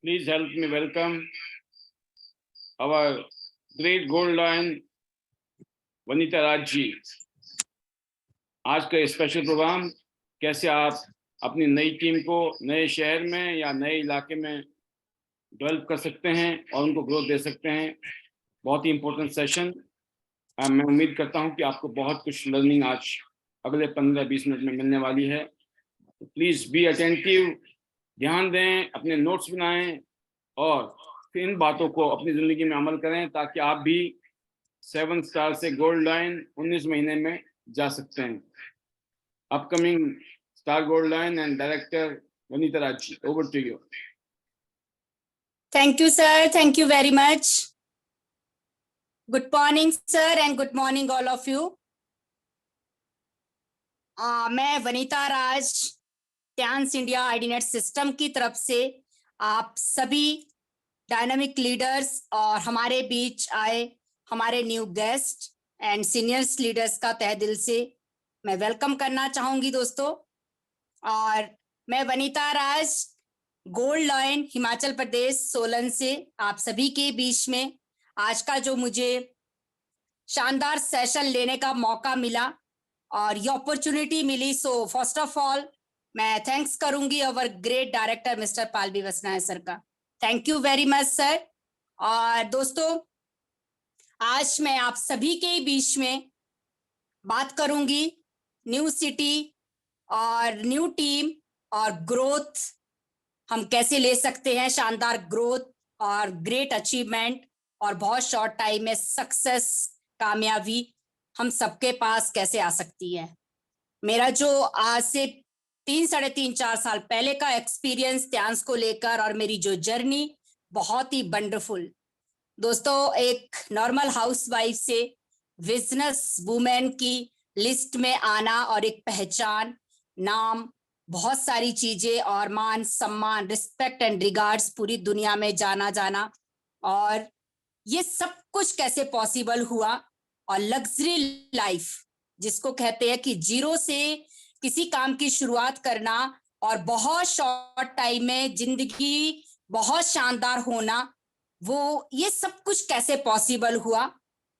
Please help me welcome our great gold lion Vanita Raj जी। आज का special programme कैसे आप अपनी नई टीम को नए शहर में या नए इलाके में डेवलप कर सकते हैं और उनको ग्रोथ दे सकते हैं। बहुत ही इम्पोर्टेंट सेशन। मैं उम्मीद करता हूं कि आपको बहुत कुछ लर्निंग आज अगले 15-20 मिनट में मिलने वाली है। प्लीज बी अटेंटिव, ध्यान दें, अपने नोट्स बनाएं और फिर इन बातों को अपनी जिंदगी में अमल करें ताकि आप भी 7 स्टार से गोल्ड लाइन 19 महीने में जा सकते हैं। Upcoming star gold line and director Vanita Raj ji, over to you. Thank you, sir. Thank you very much. Good morning, sir, and good morning, all of you. मैं वनीता राज त्यांस इंडिया आईडीनेट सिस्टम की तरफ से आप सभी डायनामिक लीडर्स और हमारे बीच आए हमारे new guest and seniors leaders का तहे दिल से मैं वेलकम करना चाहूंगी दोस्तों। और मैं वनीता राज गोल्ड लाइन हिमाचल प्रदेश सोलन से आप सभी के बीच में आज का जो मुझे शानदार सेशन लेने का मौका मिला और ये अपॉर्चुनिटी मिली, सो फर्स्ट ऑफ ऑल मैं थैंक्स करूंगी our great director mister Palvi Vasnay sir का। Thank you very much sir. और दोस्तों आज मैं आप सभी के बीच में बात करूंगी न्यू सिटी और न्यू टीम और ग्रोथ हम कैसे ले सकते हैं, शानदार ग्रोथ और ग्रेट अचीवमेंट और बहुत शॉर्ट टाइम में सक्सेस, कामयाबी हम सबके पास कैसे आ सकती है। मेरा जो आज से 3-3.5-4 साल पहले का एक्सपीरियंस त्यांस को लेकर और मेरी जो जर्नी बहुत ही वंडरफुल दोस्तों। एक नॉर्मल हाउसवाइफ से बिजनेस वुमेन की लिस्ट में आना और एक पहचान, नाम, बहुत सारी चीजें और मान सम्मान, रिस्पेक्ट एंड रिगार्ड्स पूरी दुनिया में जाना और ये सब कुछ कैसे पॉसिबल हुआ। और लग्जरी लाइफ जिसको कहते हैं कि जीरो से किसी काम की शुरुआत करना और बहुत शॉर्ट टाइम में जिंदगी बहुत शानदार होना, वो ये सब कुछ कैसे पॉसिबल हुआ।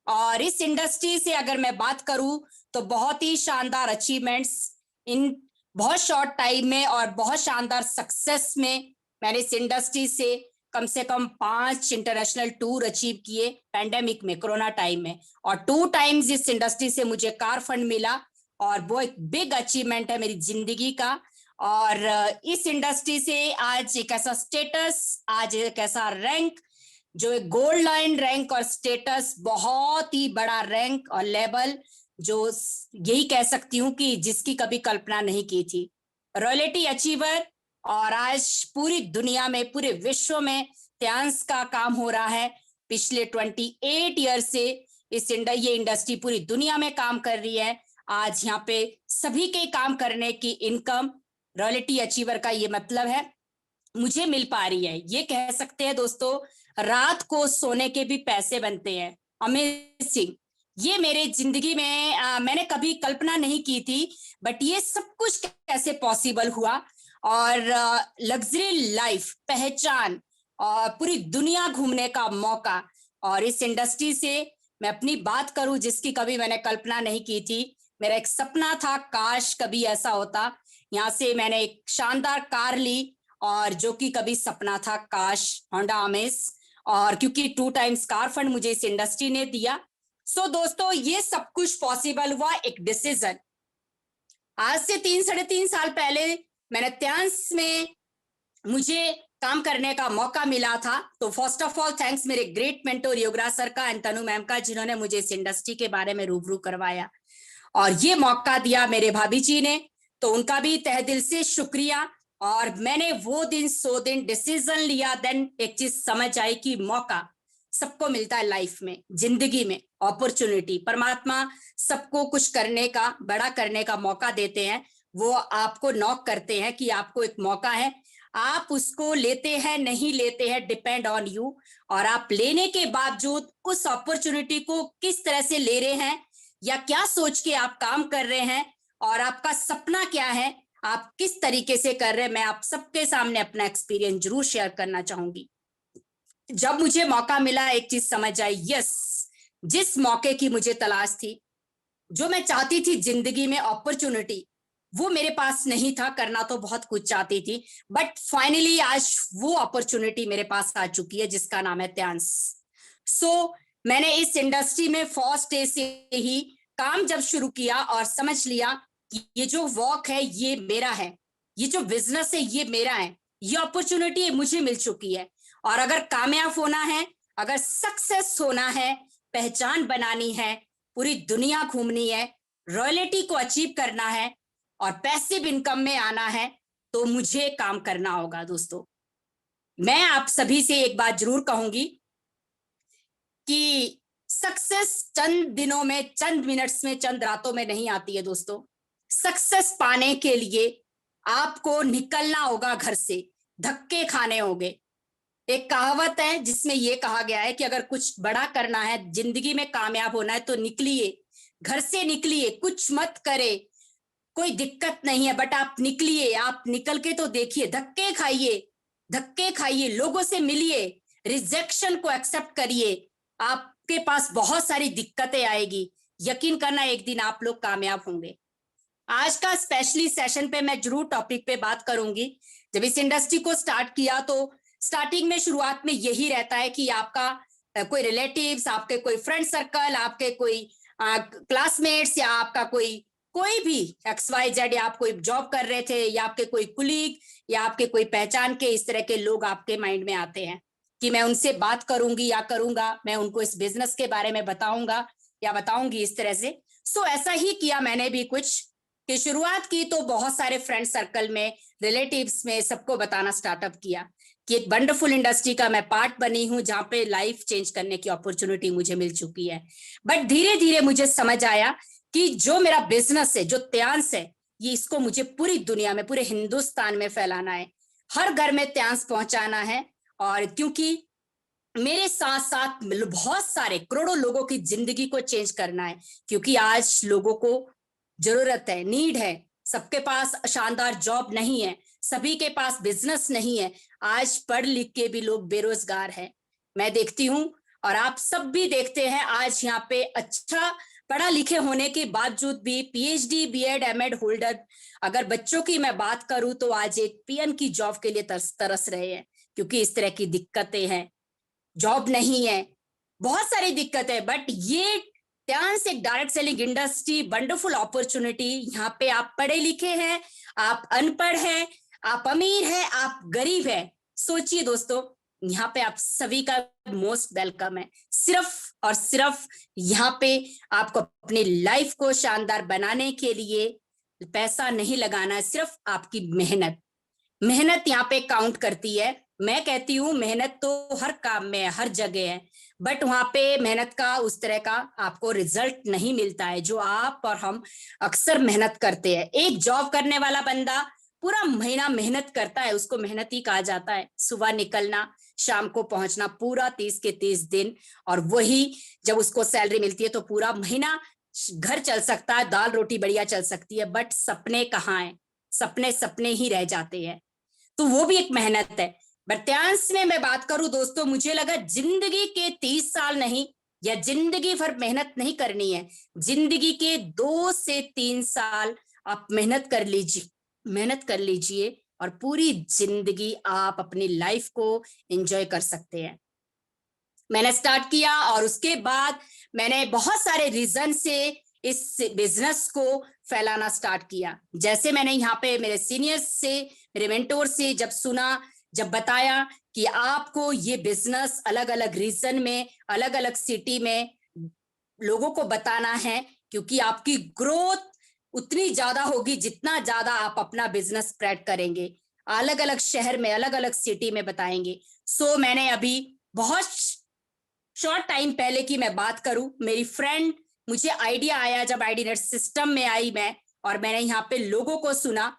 और इस इंडस्ट्री से अगर मैं बात करूं तो बहुत ही शानदार अचीवमेंट्स इन बहुत शॉर्ट टाइम में और बहुत शानदार सक्सेस में मैंने इस इंडस्ट्री से कम 5 इंटरनेशनल टूर अचीव किए पैंडेमिक में, कोरोना टाइम में, और 2 टाइम्स इस इंडस्ट्री से मुझे कार फंड मिला और वो एक बिग अचीवमेंट है मेरी जिंदगी का। और इस इंडस्ट्री से आज एक ऐसा स्टेटस, आज एक ऐसा रैंक जो एक गोल्ड लाइन रैंक और स्टेटस, बहुत ही बड़ा रैंक और लेवल जो यही कह सकती हूँ कि जिसकी कभी कल्पना नहीं की थी। रॉयल्टी अचीवर और आज पूरी दुनिया में, पूरे विश्व में त्यांस का काम हो रहा है। पिछले 28 ईयर से ये इंडस्ट्री पूरी दुनिया में काम कर रही है। आज यहाँ पे सभी के काम करने की इनकम रॉयल्टी अचीवर का ये मतलब है मुझे मिल पा रही है। ये कह सकते हैं दोस्तों रात को सोने के भी पैसे बनते हैं। अमेजिंग, ये मेरे जिंदगी में मैंने कभी कल्पना नहीं की थी, बट ये सब कुछ कैसे पॉसिबल हुआ। और लग्जरी लाइफ, पहचान और पूरी दुनिया घूमने का मौका, और इस इंडस्ट्री से मैं अपनी बात करूं जिसकी कभी मैंने कल्पना नहीं की थी। मेरा एक सपना था, काश कभी ऐसा होता। यहाँ से मैंने एक शानदार कार ली और जो कि कभी सपना था, काश होंडा अमेज, और क्योंकि 2 टाइम्स कार फंड मुझे इस इंडस्ट्री ने दिया। सो दोस्तों ये सब कुछ पॉसिबल हुआ एक डिसीजन। आज से 3-3.5 साल पहले मैंने त्यांस में मुझे काम करने का मौका मिला था। तो फर्स्ट ऑफ ऑल थैंक्स मेरे ग्रेट मेंटोर योगराज सर का एंड तनु मैम का, जिन्होंने मुझे इस इंडस्ट्री के बारे में रूबरू करवाया और ये मौका दिया मेरे भाभी जी ने, तो उनका भी तहे दिल से शुक्रिया। और मैंने वो दिन 100 दिन डिसीजन लिया, देन एक चीज समझ आई कि मौका सबको मिलता है लाइफ में, जिंदगी में अपॉर्चुनिटी, परमात्मा सबको कुछ करने का, बड़ा करने का मौका देते हैं। वो आपको नॉक करते हैं कि आपको एक मौका है, आप उसको लेते हैं नहीं लेते हैं डिपेंड ऑन यू। और आप लेने के बावजूद उस अपॉर्चुनिटी को किस तरह से ले रहे हैं या क्या सोच के आप काम कर रहे हैं और आपका सपना क्या है, आप किस तरीके से कर रहे हैं, मैं आप सबके सामने अपना एक्सपीरियंस जरूर शेयर करना चाहूंगी। जब मुझे मौका मिला एक चीज समझ आई, यस, जिस मौके की मुझे तलाश थी, जो मैं चाहती थी जिंदगी में अपॉर्चुनिटी, वो मेरे पास नहीं था। करना तो बहुत कुछ चाहती थी, बट फाइनली आज वो अपॉर्चुनिटी मेरे पास आ चुकी है, जिसका नाम है त्यांस। सो मैंने इस इंडस्ट्री में फर्स्ट डे से ही काम जब शुरू किया और समझ लिया कि ये जो वर्क है ये मेरा है, ये जो बिजनेस है ये मेरा है, ये अपॉर्चुनिटी मुझे मिल चुकी है। और अगर कामयाब होना है, अगर सक्सेस होना है, पहचान बनानी है, पूरी दुनिया घूमनी है, रॉयल्टी को अचीव करना है और पैसिव इनकम में आना है, तो मुझे काम करना होगा। दोस्तों, मैं आप सभी से एक बात जरूर कहूंगी कि सक्सेस चंद दिनों में, चंद मिनट्स में, चंद रातों में नहीं आती है। दोस्तों, सक्सेस पाने के लिए आपको निकलना होगा घर से, धक्के खाने होंगे। एक कहावत है जिसमें यह कहा गया है कि अगर कुछ बड़ा करना है, जिंदगी में कामयाब होना है, तो निकलिए, घर से निकलिए, कुछ मत करे, कोई दिक्कत नहीं है, बट आप निकलिए। आप निकल के तो देखिए, धक्के खाइए, धक्के खाइए, लोगों से मिलिए, रिजेक्शन को एक्सेप्ट करिए। आपके पास बहुत सारी दिक्कतें आएगी, यकीन करना एक दिन आप लोग कामयाब होंगे। आज का स्पेशली सेशन पे मैं जरूर टॉपिक पे बात करूंगी। जब इस इंडस्ट्री को स्टार्ट किया तो स्टार्टिंग में, शुरुआत में यही रहता है कि आपका कोई रिलेटिव्स, आपके कोई फ्रेंड सर्कल, आपके कोई क्लासमेट्स, या आपका कोई भी XYZ, या आप कोई जॉब कर रहे थे, या आपके कोई कुलीग, या आपके कोई पहचान के, इस तरह के लोग आपके माइंड में आते हैं कि मैं उनसे बात करूंगी या करूंगा, मैं उनको इस बिजनेस के बारे में बताऊंगा या बताऊंगी, इस तरह से। सो ऐसा ही किया मैंने भी कुछ, कि शुरुआत की तो बहुत सारे फ्रेंड सर्कल में, रिलेटिव्स में, सबको बताना स्टार्टअप किया कि एक वंडरफुल इंडस्ट्री का मैं पार्ट बनी हूं, जहां पे लाइफ चेंज करने की अपॉर्चुनिटी मुझे मिल चुकी है। बट धीरे धीरे मुझे समझ आया कि जो मेरा बिजनेस है, जो त्यांस है, ये इसको मुझे पूरी दुनिया में, पूरे हिंदुस्तान में फैलाना है, हर घर में त्यांस पहुंचाना है। और क्योंकि मेरे साथ साथ बहुत सारे करोड़ों लोगों की जिंदगी को चेंज करना है, क्योंकि आज लोगों को जरूरत है, नीड है। सबके पास शानदार जॉब नहीं है, सभी के पास बिजनेस नहीं है। आज पढ़ लिख के भी लोग बेरोजगार हैं, मैं देखती हूँ, और आप सब भी देखते हैं। आज यहाँ पे अच्छा पढ़ा लिखे होने के बावजूद भी PhD, B.Ed, M.Ed होल्डर, अगर बच्चों की मैं बात करूं तो आज एक PN की जॉब के लिए तरस रहे हैं, क्योंकि इस तरह की दिक्कतें हैं, जॉब नहीं है, बहुत सारी दिक्कतें। बट ये त्यांस एक direct selling industry, wonderful opportunity. यहाँ पे आप पढ़े लिखे हैं, आप अनपढ़ हैं, आप अमीर हैं, आप गरीब हैं, सोचिए दोस्तों, यहाँ पे आप सभी का मोस्ट वेलकम है। सिर्फ और सिर्फ यहाँ पे आपको अपनी लाइफ को शानदार बनाने के लिए पैसा नहीं लगाना है, सिर्फ आपकी मेहनत। मेहनत यहाँ पे काउंट करती है। मैं कहती हूँ मेहनत तो हर काम में है, हर जगह है, बट वहां पे मेहनत का उस तरह का आपको रिजल्ट नहीं मिलता है जो आप और हम अक्सर मेहनत करते हैं। एक जॉब करने वाला बंदा पूरा महीना मेहनत करता है, उसको मेहनत ही कहा जाता है। सुबह निकलना, शाम को पहुंचना, पूरा 30 के 30 दिन, और वही जब उसको सैलरी मिलती है तो पूरा महीना घर चल सकता है, दाल रोटी बढ़िया चल सकती है, बट सपने कहाँ हैं? सपने सपने ही रह जाते हैं। तो वो भी एक मेहनत है। बत्यांश में मैं बात करूं दोस्तों, मुझे लगा जिंदगी के 30 साल नहीं, या जिंदगी भर मेहनत नहीं करनी है, जिंदगी के 2 से 3 साल आप मेहनत कर लीजिए और पूरी जिंदगी आप अपनी लाइफ को एंजॉय कर सकते हैं। मैंने स्टार्ट किया और उसके बाद मैंने बहुत सारे रीजन से इस बिजनेस को फैलाना स्टार्ट किया। जैसे मैंने यहाँ पे मेरे सीनियर्स से, मेरे मेंटोर से जब सुना, जब बताया कि आपको ये बिजनेस अलग अलग रीजन में, अलग अलग सिटी में लोगों को बताना है, क्योंकि आपकी ग्रोथ उतनी ज्यादा होगी जितना ज्यादा आप अपना बिजनेस स्प्रेड करेंगे, अलग अलग शहर में, अलग अलग सिटी में बताएंगे। सो मैंने अभी बहुत शॉर्ट टाइम पहले की मैं बात करूं, मेरी फ्रेंड, मुझे आइडिया आया जब आईडीनेट सिस्टम में आई मैं, और मैंने यहाँ पे लोगों को सुना,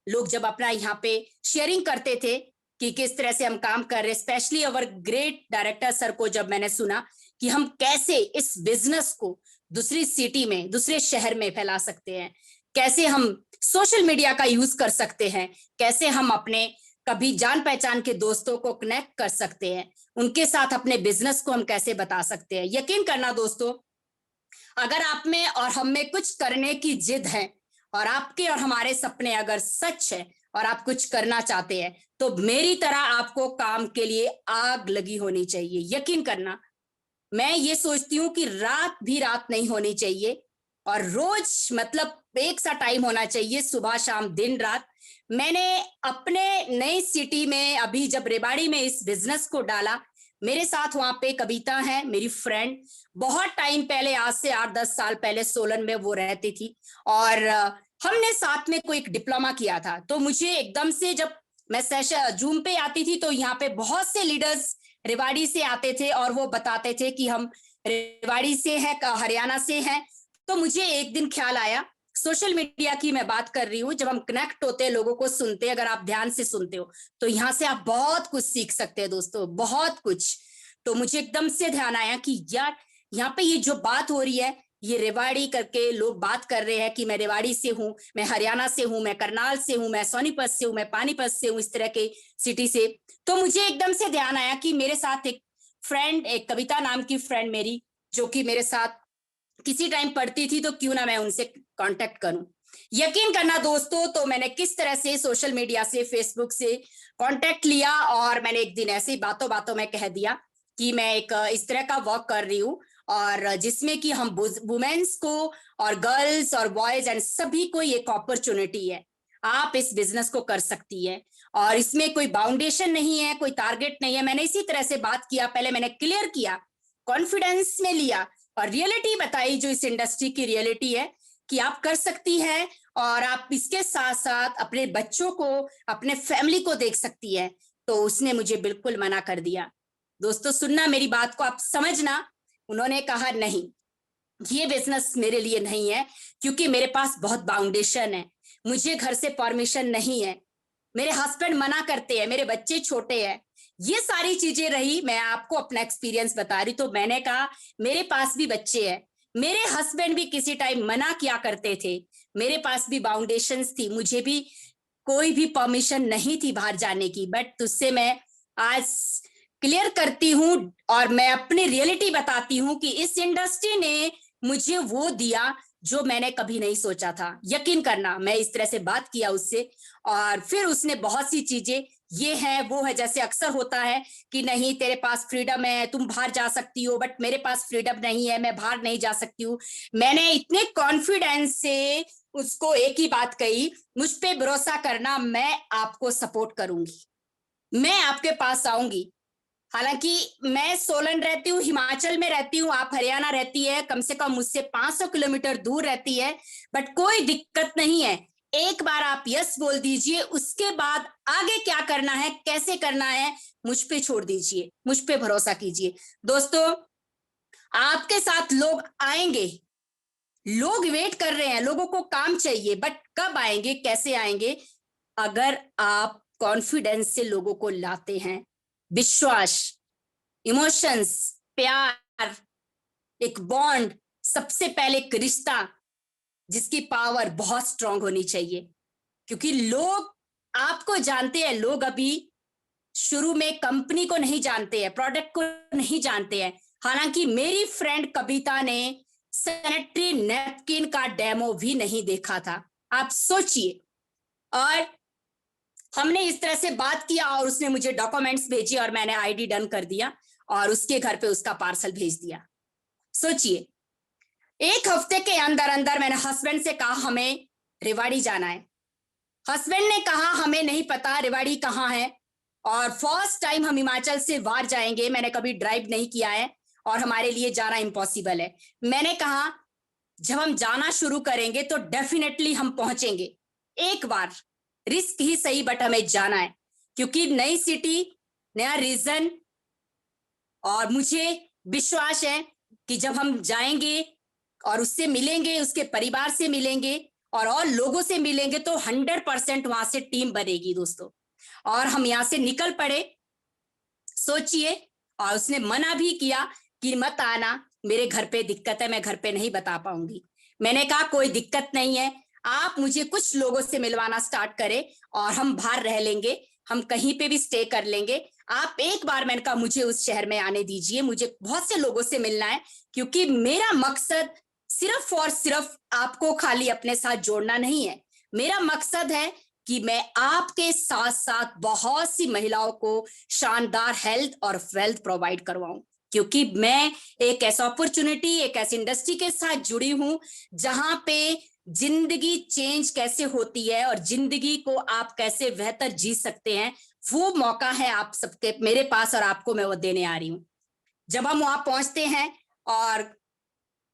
लोग जब अपना यहाँ पे शेयरिंग करते थे कि किस तरह से हम काम कर रहे, स्पेशली अवर ग्रेट डायरेक्टर सर को जब मैंने सुना कि हम कैसे इस बिजनेस को दूसरी सिटी में, दूसरे शहर में फैला सकते हैं, कैसे हम सोशल मीडिया का यूज कर सकते हैं, कैसे हम अपने कभी जान पहचान के दोस्तों को कनेक्ट कर सकते हैं, उनके साथ अपने बिजनेस को हम कैसे बता सकते हैं। यकीन करना दोस्तों, अगर आप में और हम में कुछ करने की जिद है और आपके और हमारे सपने अगर सच है और आप कुछ करना चाहते हैं, तो मेरी तरह आपको काम के लिए आग लगी होनी चाहिए। यकीन करना, मैं ये सोचती हूँ कि रात भी रात नहीं होनी चाहिए और रोज मतलब एक सा टाइम होना चाहिए, सुबह शाम दिन रात। मैंने अपने नई सिटी में अभी जब रेवाड़ी में इस बिजनेस को डाला, मेरे साथ वहां पे कविता है मेरी फ्रेंड, बहुत टाइम पहले, आज से 8-10 साल पहले सोलन में वो रहती थी और हमने साथ में कोई एक डिप्लोमा किया था। तो मुझे एकदम से जब मैं सेशन जूम पे आती थी तो यहाँ पे बहुत से लीडर्स रेवाड़ी से आते थे और वो बताते थे कि हम रेवाड़ी से हैं, हरियाणा से हैं। तो मुझे एक दिन ख्याल आया, सोशल मीडिया की मैं बात कर रही हूँ, जब हम कनेक्ट होते हैं, लोगों को सुनते हैं, अगर आप ध्यान से सुनते हो तो यहाँ से आप बहुत कुछ सीख सकते हैं दोस्तों, बहुत कुछ। तो मुझे एकदम से ध्यान आया कि यार यहाँ पे ये जो बात हो रही है, ये रेवाड़ी करके लोग बात कर रहे हैं कि मैं रेवाड़ी से हूँ, मैं हरियाणा से हूँ, मैं करनाल से हूँ, मैं सोनीपत से हूँ, मैं पानीपत से हूँ, इस तरह के सिटी से। तो मुझे एकदम से ध्यान आया कि मेरे साथ एक फ्रेंड, एक कविता नाम की फ्रेंड मेरी, जो कि मेरे साथ किसी टाइम पढ़ती थी, तो क्यों ना मैं उनसे कांटेक्ट करूं। यकीन करना दोस्तों, तो मैंने किस तरह से सोशल मीडिया से, फेसबुक से कांटेक्ट लिया और मैंने एक दिन ऐसे ही बातों बातों में कह दिया कि मैं एक इस तरह का वर्क कर रही हूँ और जिसमें कि हम वुमेन्स को और गर्ल्स और बॉयज एंड सभी को एक अपॉर्चुनिटी है, आप इस बिजनेस को कर सकती है और इसमें कोई बाउंडेशन नहीं है, कोई टारगेट नहीं है। मैंने इसी तरह से बात किया, पहले मैंने क्लियर किया, कॉन्फिडेंस में लिया और रियलिटी बताई, जो इस इंडस्ट्री की रियलिटी है कि आप कर सकती है और आप इसके साथ साथ अपने बच्चों को, अपने फैमिली को देख सकती है। तो उसने मुझे बिल्कुल मना कर दिया। दोस्तों सुनना मेरी बात को, आप समझना। उन्होंने कहा नहीं, ये बिजनेस मेरे लिए नहीं है, क्योंकि मेरे पास बहुत बाउंडेशन है, मुझे घर से परमिशन नहीं है, मेरे हस्बैंड मना करते हैं, मेरे बच्चे छोटे हैं, ये सारी चीजें रही। मैं आपको अपना एक्सपीरियंस बता रही, तो मैंने कहा मेरे पास भी बच्चे हैं, मेरे हस्बैंड भी किसी टाइम मना किया करते थे, मेरे पास भी बाउंडेशंस थी, मुझे भी कोई भी परमिशन नहीं थी बाहर जाने की। बट तुझसे मैं आज क्लियर करती हूँ और मैं अपनी रियलिटी बताती हूँ कि इस इंडस्ट्री ने मुझे वो दिया जो मैंने कभी नहीं सोचा था। यकीन करना, मैं इस तरह से बात किया उससे और फिर उसने बहुत सी चीजें, ये है वो है, जैसे अक्सर होता है कि नहीं तेरे पास फ्रीडम है, तुम बाहर जा सकती हो, बट मेरे पास फ्रीडम नहीं है, मैं बाहर नहीं जा सकती हूँ। मैंने इतने कॉन्फिडेंस से उसको एक ही बात कही, मुझ पे भरोसा करना, मैं आपको सपोर्ट करूंगी, मैं आपके पास आऊंगी। हालांकि मैं सोलन रहती हूँ, हिमाचल में रहती हूँ, आप हरियाणा रहती है, कम से कम मुझसे 500 किलोमीटर दूर रहती है, बट कोई दिक्कत नहीं है। एक बार आप यस बोल दीजिए, उसके बाद आगे क्या करना है, कैसे करना है, मुझ पे छोड़ दीजिए, मुझ पे भरोसा कीजिए। दोस्तों आपके साथ लोग आएंगे, लोग वेट कर रहे हैं, लोगों को काम चाहिए, बट कब आएंगे, कैसे आएंगे? अगर आप कॉन्फिडेंस से लोगों को लाते हैं, विश्वास, इमोशंस, प्यार, एक बॉन्ड, सबसे पहले एक रिश्ता जिसकी पावर बहुत स्ट्रांग होनी चाहिए, क्योंकि लोग आपको जानते हैं, लोग अभी शुरू में कंपनी को नहीं जानते हैं, प्रोडक्ट को नहीं जानते हैं। हालांकि मेरी फ्रेंड कविता ने सैनिटरी नैपकिन का डेमो भी नहीं देखा था, आप सोचिए। और हमने इस तरह से बात किया और उसने मुझे डॉक्यूमेंट्स भेजे और मैंने आईडी डन कर दिया और उसके घर पे उसका पार्सल भेज दिया। सोचिए, एक हफ्ते के अंदर अंदर मैंने हस्बैंड से कहा हमें रेवाड़ी जाना है, हस्बैंड ने कहा हमें नहीं पता रेवाड़ी कहाँ है और फर्स्ट टाइम हम हिमाचल से बाहर जाएंगे, मैंने कभी ड्राइव नहीं किया है और हमारे लिए जाना इम्पॉसिबल है। मैंने कहा जब हम जाना शुरू करेंगे तो डेफिनेटली हम पहुंचेंगे, एक बार रिस्क ही सही बट हमें जाना है, क्योंकि नई सिटी, नया रीजन, और मुझे विश्वास है कि जब हम जाएंगे और उससे मिलेंगे, उसके परिवार से मिलेंगे और लोगों से मिलेंगे, तो 100% वहां से टीम बनेगी दोस्तों। और हम यहाँ से निकल पड़े, सोचिए। और उसने मना भी किया कि मत आना, मेरे घर पे दिक्कत है, मैं घर पे नहीं बता पाऊंगी। मैंने कहा कोई दिक्कत नहीं है, आप मुझे कुछ लोगों से मिलवाना स्टार्ट करें और हम बाहर रह लेंगे, हम कहीं पे भी स्टे कर लेंगे। आप एक बार मैंने कहा मुझे उस शहर में आने दीजिए, मुझे बहुत से लोगों से मिलना है, क्योंकि मेरा मकसद सिर्फ और सिर्फ आपको खाली अपने साथ जोड़ना नहीं है। मेरा मकसद है कि मैं आपके साथ साथ बहुत सी महिलाओं को शानदार हेल्थ और वेल्थ प्रोवाइड करवाऊं, क्योंकि मैं एक ऐसा अपॉर्चुनिटी, एक ऐसी इंडस्ट्री के साथ जुड़ी हूं जहां पे जिंदगी चेंज कैसे होती है और जिंदगी को आप कैसे बेहतर जी सकते हैं, वो मौका है आप सबके मेरे पास और आपको मैं वो देने आ रही हूँ। जब हम वहां पहुंचते हैं और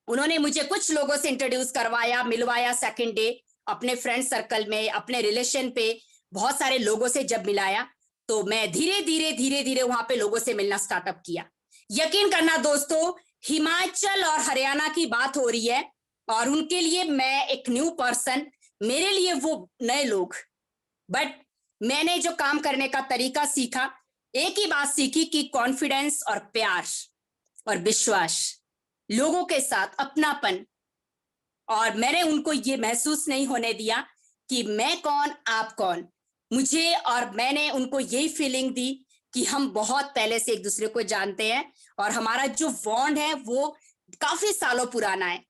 उन्होंने मुझे कुछ लोगों से इंट्रोड्यूस करवाया, मिलवाया, सेकंड डे अपने फ्रेंड सर्कल में, अपने रिलेशन पे बहुत सारे लोगों से जब मिलाया, तो मैं धीरे धीरे वहां पे लोगों से मिलना स्टार्टअप किया। यकीन करना दोस्तों, हिमाचल और हरियाणा की बात हो रही है और उनके लिए मैं एक न्यू पर्सन, मेरे लिए वो नए लोग, बट मैंने जो काम करने का तरीका सीखा, एक ही बात सीखी कि कॉन्फिडेंस और प्यार और विश्वास, लोगों के साथ अपनापन। और मैंने उनको ये महसूस नहीं होने दिया कि मैं कौन आप कौन, मुझे, और मैंने उनको यही फीलिंग दी कि हम बहुत पहले से एक दूसरे को जानते हैं और हमारा जो बॉन्ड है वो काफी सालों पुराना है।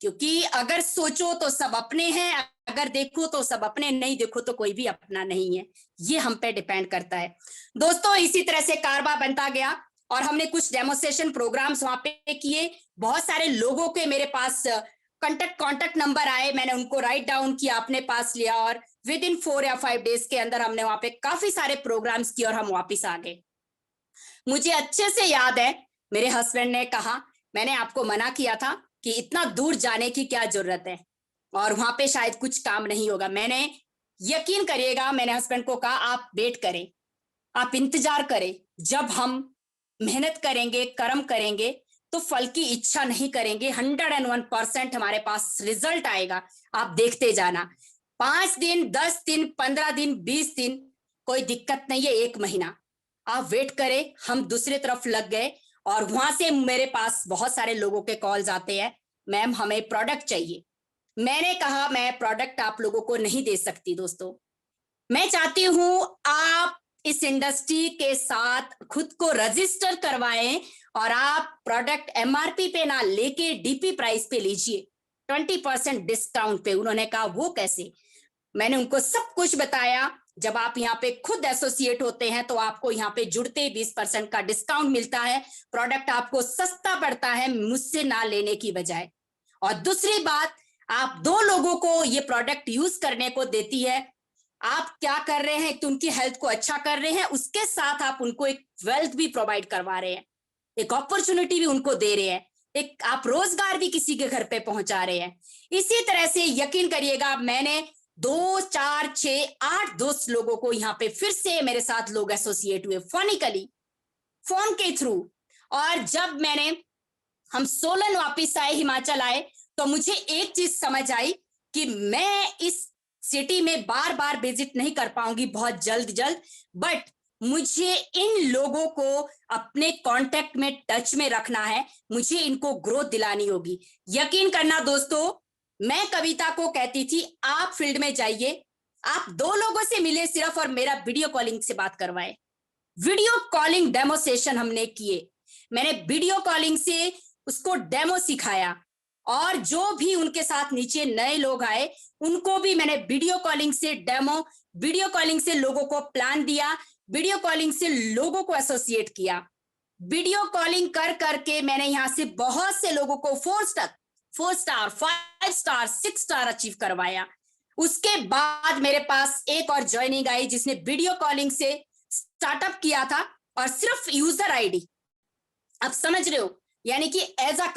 क्योंकि अगर सोचो तो सब अपने हैं, अगर देखो तो सब अपने, नहीं देखो तो कोई भी अपना नहीं है। ये हम पे डिपेंड करता है दोस्तों। इसी तरह से कारवा बनता गया और हमने कुछ डेमोस्ट्रेशन प्रोग्राम्स वहां पे किए। बहुत सारे लोगों के मेरे पास कॉन्टेक्ट नंबर आए, मैंने उनको राइट डाउन किया, अपने पास लिया और विद इन 4 या 5 डेज के अंदर हमने वहां पे काफी सारे प्रोग्राम्स किए और हम वापिस आ गए। मुझे अच्छे से याद है, मेरे हस्बैंड ने कहा मैंने आपको मना किया था कि इतना दूर जाने की क्या जरूरत है और वहां पे शायद कुछ काम नहीं होगा। मैंने, यकीन करिएगा, मैंने हस्बैंड को कहा आप वेट करें, आप इंतजार करें, जब हम मेहनत करेंगे, कर्म करेंगे तो फल की इच्छा नहीं करेंगे, 101% हमारे पास रिजल्ट आएगा, आप देखते जाना। 5 दिन, 10 दिन, 15 दिन, 20 दिन, कोई दिक्कत नहीं है, 1 महीना आप वेट करें। हम दूसरी तरफ लग गए और वहां से मेरे पास बहुत सारे लोगों के कॉल्स आते हैं, मैम हमें प्रोडक्ट चाहिए। मैंने कहा मैं प्रोडक्ट आप लोगों को नहीं दे सकती दोस्तों, मैं चाहती हूं आप इस इंडस्ट्री के साथ खुद को रजिस्टर करवाएं और आप प्रोडक्ट एमआरपी पे ना लेके डीपी प्राइस पे लीजिए, 20% डिस्काउंट पे। उन्होंने कहा वो कैसे? मैंने उनको सब कुछ बताया। जब आप यहाँ पे खुद एसोसिएट होते हैं तो आपको यहाँ पे जुड़ते 20% का डिस्काउंट मिलता है, प्रोडक्ट आपको सस्ता पड़ता है मुझसे ना लेने की बजाय। और दूसरी बात, आप 2 लोगों को ये प्रोडक्ट यूज करने को देती है। आप क्या कर रहे हैं कि उनकी हेल्थ को अच्छा कर रहे हैं, उसके साथ आप उनको एक वेल्थ भी प्रोवाइड करवा रहे हैं, एक अपॉर्चुनिटी भी उनको दे रहे हैं, एक आप रोजगार भी किसी के घर पे पहुंचा रहे हैं। इसी तरह से यकीन करिएगा, मैंने 2, 4, 6, 8 दोस्त लोगों को यहाँ पे फिर से मेरे साथ लोग एसोसिएट हुए फनिकली, फोन के थ्रू। और जब हम सोलन वापिस आए, हिमाचल आए, तो मुझे एक चीज समझ आई कि मैं इस सिटी में बार बार विजिट नहीं कर पाऊंगी बहुत जल्द, बट मुझे इन लोगों को अपने कांटेक्ट में, टच में रखना है, मुझे इनको ग्रोथ दिलानी होगी। यकीन करना दोस्तों, मैं कविता को कहती थी आप फील्ड में जाइए, आप 2 लोगों से मिले सिर्फ और मेरा वीडियो कॉलिंग से बात करवाए। वीडियो कॉलिंग डेमो सेशन हमने किए, मैंने वीडियो कॉलिंग से उसको डेमो सिखाया और जो भी उनके साथ नीचे नए लोग आए उनको भी मैंने वीडियो कॉलिंग से डेमो, वीडियो कॉलिंग से लोगों को प्लान दिया, वीडियो कॉलिंग से लोगों को एसोसिएट किया। वीडियो कॉलिंग कर करके मैंने यहाँ से बहुत से लोगों को 4 स्टार, 5 स्टार, 6 स्टार अचीव करवाया। उसके बाद मेरे पास एक और ज्वाइनिंग आई जिसने वीडियो कॉलिंग से स्टार्टअप किया था और सिर्फ यूजर आईडी, अब समझ रहे हो, यानी कि एज अ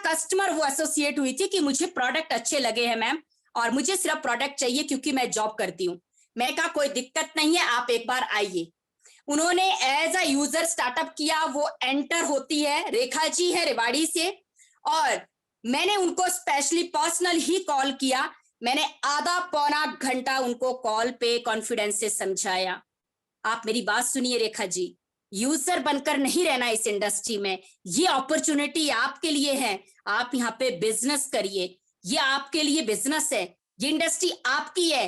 कस्टमर वो एसोसिएट हुई थी कि मुझे प्रोडक्ट अच्छे लगे हैं मैम और मुझे सिर्फ प्रोडक्ट चाहिए क्योंकि मैं जॉब करती हूँ। मैं कहा कोई दिक्कत नहीं है, आप एक बार आइए। उन्होंने एज अ यूजर स्टार्टअप किया, वो एंटर होती है, रेखा जी है रेवाड़ी से, और मैंने उनको स्पेशली पर्सनल ही कॉल किया, मैंने आधा पौना घंटा उनको कॉल पे कॉन्फिडेंस से समझाया। आप मेरी बात सुनिए रेखा जी, यूजर बनकर नहीं रहना इस इंडस्ट्री में, ये अपॉर्चुनिटी आपके लिए है, आप यहाँ पे बिजनेस करिए। ये आपके लिए बिजनेस है, ये इंडस्ट्री आपकी है।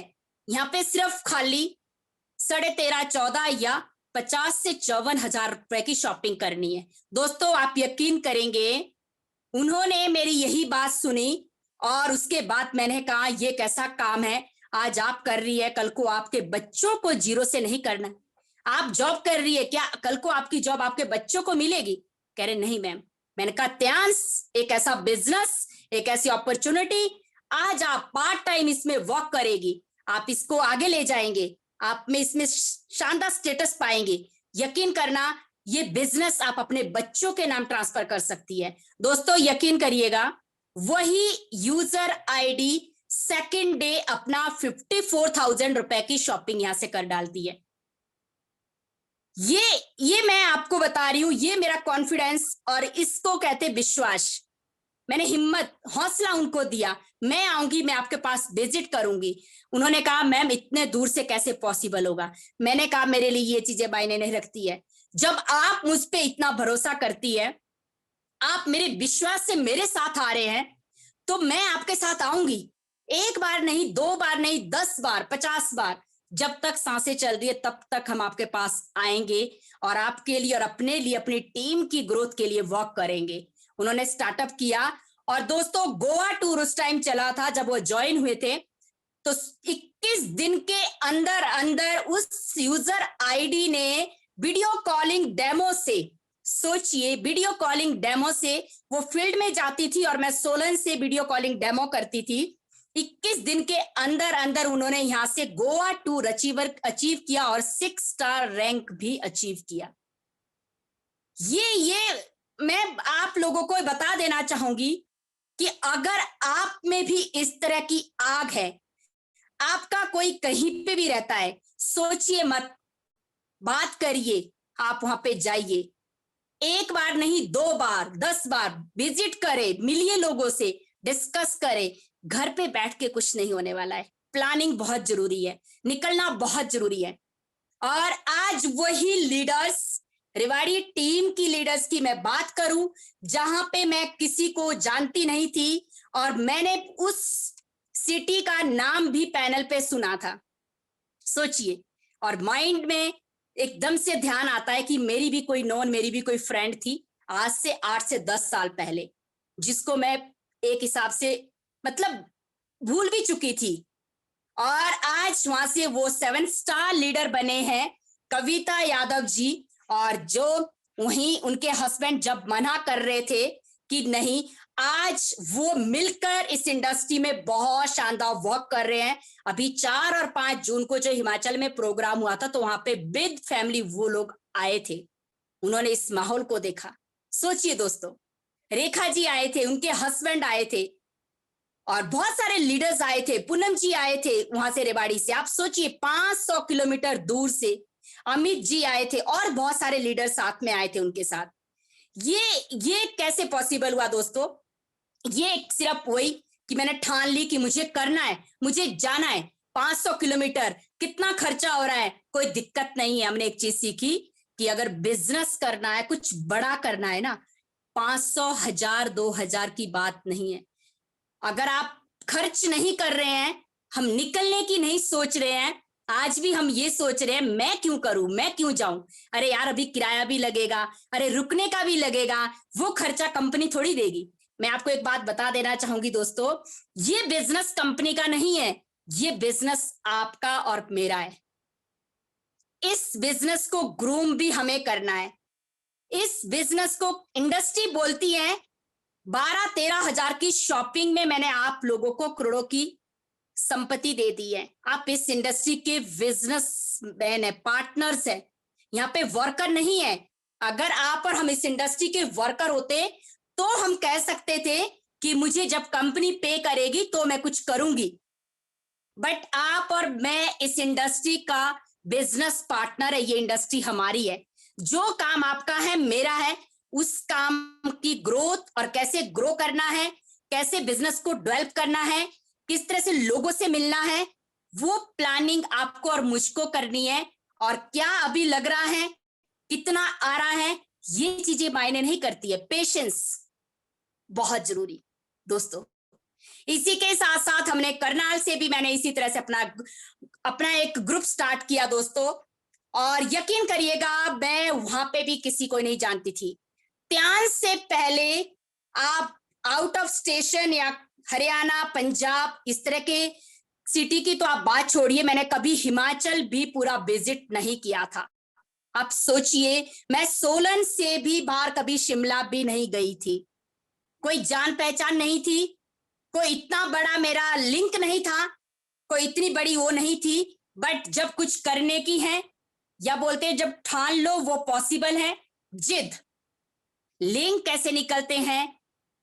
यहाँ पे सिर्फ खाली 13.5, 14 या 50 से 54 हजार रुपए की शॉपिंग करनी है। दोस्तों आप यकीन करेंगे, उन्होंने मेरी यही बात सुनी और उसके बाद मैंने कहा ये कैसा काम है, आज आप कर रही है, कल को आपके बच्चों को जीरो से नहीं करना। आप जॉब कर रही है, क्या कल को आपकी जॉब आपके बच्चों को मिलेगी? कह रहे नहीं मैम। मैंने कहा त्यांश, एक ऐसा बिजनेस, एक ऐसी अपॉर्चुनिटी, आज आप पार्ट टाइम इसमें वर्क करेगी, आप इसको आगे ले जाएंगे, आप में इसमें शानदार स्टेटस पाएंगे। यकीन करना, ये बिजनेस आप अपने बच्चों के नाम ट्रांसफर कर सकती है। दोस्तों यकीन करिएगा, वही यूजर आईडी सेकंड डे अपना 54,000 रुपए की शॉपिंग यहां से कर डालती है। ये मैं आपको बता रही हूं, ये मेरा कॉन्फिडेंस और इसको कहते विश्वास। मैंने हिम्मत, हौसला उनको दिया, मैं आऊंगी, मैं आपके पास विजिट करूंगी। उन्होंने कहा मैम इतने दूर से कैसे पॉसिबल होगा? मैंने कहा मेरे लिए ये चीजें मायने नहीं रखती है। जब आप मुझ पे इतना भरोसा करती है, आप मेरे विश्वास से मेरे साथ आ रहे हैं, तो मैं आपके साथ आऊंगी। एक बार नहीं, 2 बार नहीं, 10 बार, 50 बार, जब तक सांसें चल रही है तब तक हम आपके पास आएंगे और आपके लिए और अपने लिए, अपनी टीम की ग्रोथ के लिए वर्क करेंगे। उन्होंने स्टार्टअप किया और दोस्तों गोवा टूर उस टाइम चला था जब वो ज्वाइन हुए थे, तो 21 दिन के अंदर अंदर उस यूजर आईडी ने वीडियो कॉलिंग डेमो से, सोचिए वीडियो कॉलिंग डेमो से वो फील्ड में जाती थी और मैं सोलन से वीडियो कॉलिंग डेमो करती थी। 21 दिन के अंदर अंदर उन्होंने यहां से गोवा टूर अचीव किया और 6 स्टार रैंक भी अचीव किया। ये मैं आप लोगों को बता देना चाहूंगी कि अगर आप में भी इस तरह की आग है, आपका कोई कहीं पे भी रहता है, सोचिए मत, बात करिए, आप वहां पे जाइए, एक बार नहीं 2 बार, 10 बार विजिट करें, मिलिए लोगों से, डिस्कस करें। घर पे बैठ के कुछ नहीं होने वाला है, प्लानिंग बहुत जरूरी है, निकलना बहुत जरूरी है। और आज वही लीडर्स, रेवाड़ी टीम की लीडर्स की मैं बात करूं, जहां पे मैं किसी को जानती नहीं थी और मैंने उस सिटी का नाम भी पैनल पे सुना था, सोचिए। और माइंड में एकदम से ध्यान आता है कि मेरी भी कोई नॉन, मेरी भी कोई फ्रेंड थी आज से 8 से 10 साल पहले, जिसको मैं एक हिसाब से मतलब भूल भी चुकी थी। और आज वहां से वो 7 स्टार लीडर बने हैं, कविता यादव जी। और जो वहीं उनके हस्बैंड जब मना कर रहे थे कि नहीं, आज वो मिलकर इस इंडस्ट्री में बहुत शानदार वर्क कर रहे हैं। अभी 4 और 5 जून को जो हिमाचल में प्रोग्राम हुआ था, तो वहां पे विद फैमिली वो लोग आए थे, उन्होंने इस माहौल को देखा। सोचिए दोस्तों, रेखा जी आए थे, उनके हस्बैंड आए थे और बहुत सारे लीडर्स आए थे, पूनम जी आए थे वहां से रेवाड़ी से, आप सोचिए 500 किलोमीटर दूर से अमित जी आए थे और बहुत सारे लीडर साथ में आए थे उनके साथ। ये कैसे पॉसिबल हुआ दोस्तों? ये सिर्फ वही कि मैंने ठान ली कि मुझे करना है, मुझे जाना है। 500 किलोमीटर कितना खर्चा हो रहा है, कोई दिक्कत नहीं है। हमने एक चीज सीखी कि अगर बिजनेस करना है, कुछ बड़ा करना है ना, 500, 1000, 2000 की बात नहीं है। अगर आप खर्च नहीं कर रहे हैं, हम निकलने की नहीं सोच रहे हैं, आज भी हम ये सोच रहे हैं मैं क्यों करूं, मैं क्यों जाऊं, अरे यार अभी किराया भी लगेगा, अरे रुकने का भी लगेगा, वो खर्चा कंपनी थोड़ी देगी। मैं आपको एक बात बता देना चाहूंगी दोस्तों, ये बिजनेस कंपनी का नहीं है, ये बिजनेस आपका और मेरा है। इस बिजनेस को ग्रूम भी हमें करना है। इस बिजनेस को इंडस्ट्री बोलती है 12-13 हजार की शॉपिंग में मैंने आप लोगों को करोड़ों की संपत्ति दे दी है। आप इस इंडस्ट्री के बिजनेसमैन है, पार्टनर्स है, यहाँ पे वर्कर नहीं है। अगर आप और हम इस इंडस्ट्री के वर्कर होते तो हम कह सकते थे कि मुझे जब कंपनी पे करेगी तो मैं कुछ करूंगी, बट आप और मैं इस इंडस्ट्री का बिजनेस पार्टनर है। ये इंडस्ट्री हमारी है, जो काम आपका है मेरा है। उस काम की ग्रोथ और कैसे ग्रो करना है, कैसे बिजनेस को डेवलप करना है, किस तरह से लोगों से मिलना है, वो प्लानिंग आपको और मुझको करनी है। और क्या अभी लग रहा है, कितना आ रहा है, ये चीजें मायने नहीं करती है। पेशेंस बहुत जरूरी दोस्तों, इसी के साथ साथ हमने करनाल से भी मैंने इसी तरह से अपना एक ग्रुप स्टार्ट किया दोस्तों, और यकीन करिएगा मैं वहां पे भी किसी को नहीं जानती थी। त्यांश से पहले आप आउट ऑफ स्टेशन या हरियाणा, पंजाब इस तरह के सिटी की तो आप बात छोड़िए, मैंने कभी हिमाचल भी पूरा विजिट नहीं किया था। आप सोचिए, मैं सोलन से भी बाहर कभी शिमला भी नहीं गई थी। कोई जान पहचान नहीं थी, कोई इतना बड़ा मेरा लिंक नहीं था, कोई इतनी बड़ी वो नहीं थी। बट जब कुछ करने की है, या बोलते हैं जब ठान लो वो पॉसिबल है। जिद, लिंक कैसे निकलते हैं,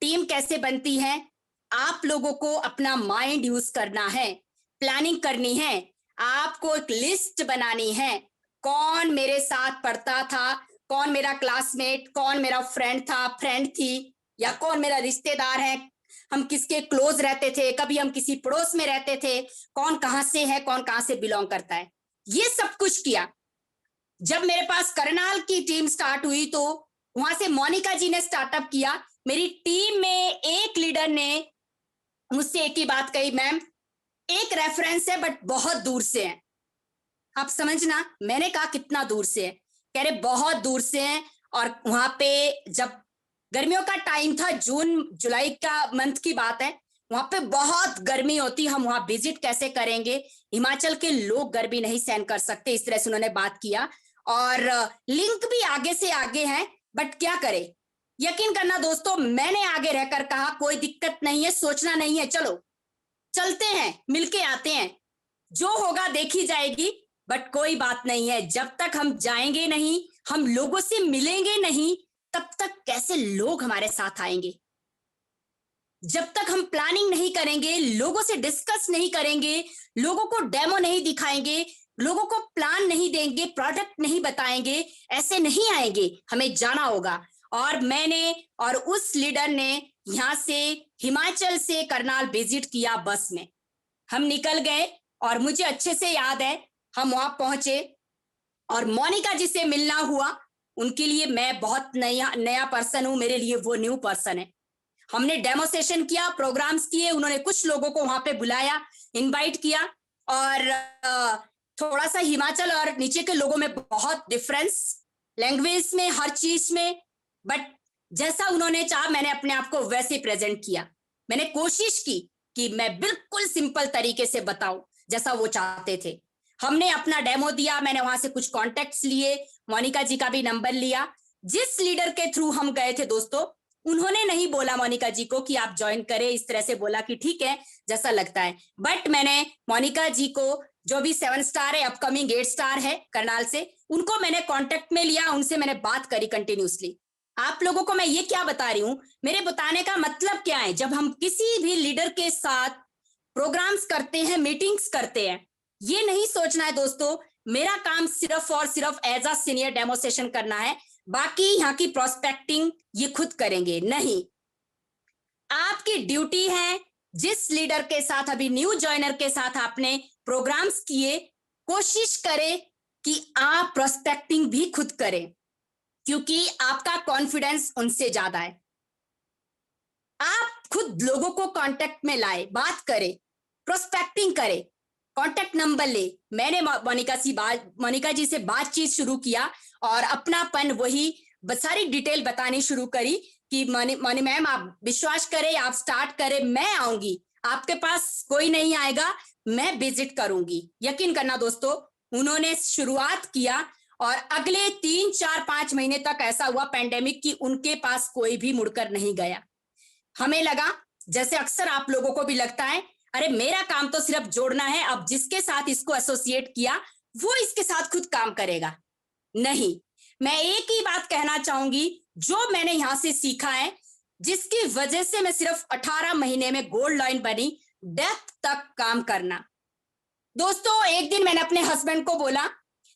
टीम कैसे बनती है, आप लोगों को अपना माइंड यूज करना है, प्लानिंग करनी है, आपको एक लिस्ट बनानी है। कौन मेरे साथ पढ़ता था, कौन मेरा क्लासमेट, कौन मेरा फ्रेंड था, फ्रेंड थी, या कौन मेरा रिश्तेदार है, हम किसके क्लोज रहते थे, कभी हम किसी पड़ोस में रहते थे, कौन कहां से है, कौन कहां से बिलोंग करता है, ये सब कुछ किया। जब मेरे पास करनाल की टीम स्टार्ट हुई तो वहां से मोनिका जी ने स्टार्टअप किया। मेरी टीम में एक लीडर ने मुझसे एक ही बात कही, मैम एक रेफरेंस है बट बहुत दूर से है। आप समझना, मैंने कहा कितना दूर से है? कह रहे बहुत दूर से है, और वहां पे जब गर्मियों का टाइम था, जून जुलाई का मंथ की बात है, वहां पे बहुत गर्मी होती, हम वहां विजिट कैसे करेंगे, हिमाचल के लोग गर्मी नहीं सहन कर सकते। इस तरह से उन्होंने बात किया, और लिंक भी आगे से आगे है, बट क्या करे। यकीन करना दोस्तों, मैंने आगे रहकर कहा कोई दिक्कत नहीं है, सोचना नहीं है, चलो चलते हैं, मिलके आते हैं, जो होगा देखी जाएगी। बट कोई बात नहीं है, जब तक हम जाएंगे नहीं, हम लोगों से मिलेंगे नहीं, तब तक कैसे लोग हमारे साथ आएंगे। जब तक हम प्लानिंग नहीं करेंगे, लोगों से डिस्कस नहीं करेंगे, लोगों को डेमो नहीं दिखाएंगे, लोगों को प्लान नहीं देंगे, प्रोडक्ट नहीं बताएंगे, ऐसे नहीं आएंगे। हमें जाना होगा। और मैंने और उस लीडर ने यहां से हिमाचल से करनाल विजिट किया बस में। हम निकल गए, और मुझे अच्छे से याद है, हम वहां पहुंचे और मोनिका जी से मिलना हुआ। उनके लिए मैं बहुत नया पर्सन हूं, मेरे लिए वो न्यू पर्सन है। हमने डेमोस्ट्रेशन किया, प्रोग्राम्स किए, उन्होंने कुछ लोगों को वहां पे बुलाया, इनवाइट किया, और थोड़ा सा हिमाचल और नीचे के लोगों में बहुत डिफरेंस, लैंग्वेज में, हर चीज में। बट जैसा उन्होंने चाहा, मैंने अपने आप को वैसे प्रेजेंट किया। मैंने कोशिश की कि मैं बिल्कुल सिंपल तरीके से बताऊं जैसा वो चाहते थे। हमने अपना डेमो दिया, मैंने वहां से कुछ कॉन्टेक्ट्स लिए, मोनिका जी का भी नंबर लिया। जिस लीडर के थ्रू हम गए थे दोस्तों, उन्होंने नहीं बोला मोनिका जी को कि आप ज्वाइन करें, इस तरह से बोला कि ठीक है जैसा लगता है। बट मैंने मोनिका जी को, जो भी 7 स्टार है, अपकमिंग 8 स्टार है करनाल से, उनको मैंने कांटेक्ट में लिया, उनसे मैंने बात करी कंटिन्यूसली। आप लोगों को मैं ये क्या बता रही हूं, मेरे बताने का मतलब क्या है, जब हम किसी भी लीडर के साथ प्रोग्राम्स करते हैं, मीटिंग्स करते हैं, ये नहीं सोचना है दोस्तों मेरा काम सिर्फ और सिर्फ एज अ सीनियर डेमोस्ट्रेशन करना है, बाकी यहाँ की प्रोस्पेक्टिंग ये खुद करेंगे। नहीं, आपकी ड्यूटी है, जिस लीडर के साथ, अभी न्यू ज्वाइनर के साथ आपने प्रोग्राम्स किए, कोशिश करें कि आप प्रोस्पेक्टिंग भी खुद करें, क्योंकि आपका कॉन्फिडेंस उनसे ज्यादा है। आप खुद लोगों को कांटेक्ट में लाए, बात करें, प्रोस्पेक्टिंग करें, कांटेक्ट नंबर ले। मैंने मोनिका जी से बातचीत शुरू किया, और अपनापन वही सारी डिटेल बतानी शुरू करी कि मनी मैम आप विश्वास करें, आप स्टार्ट करें, मैं आऊंगी, आपके पास कोई नहीं आएगा, मैं विजिट करूंगी। यकीन करना दोस्तों, उन्होंने शुरुआत किया, और अगले 3, 4, 5 महीने तक ऐसा हुआ पेंडेमिक की उनके पास कोई भी मुड़कर नहीं गया। हमें लगा, जैसे अक्सर आप लोगों को भी लगता है, अरे मेरा काम तो सिर्फ जोड़ना है, अब जिसके साथ इसको एसोसिएट किया वो इसके साथ खुद काम करेगा। नहीं, मैं एक ही बात कहना चाहूंगी, जो मैंने यहां से सीखा है, जिसकी वजह से मैं सिर्फ 18 महीने में गोल्ड लाइन बनी, डेप्थ तक काम करना। दोस्तों, एक दिन मैंने अपने हस्बैंड को बोला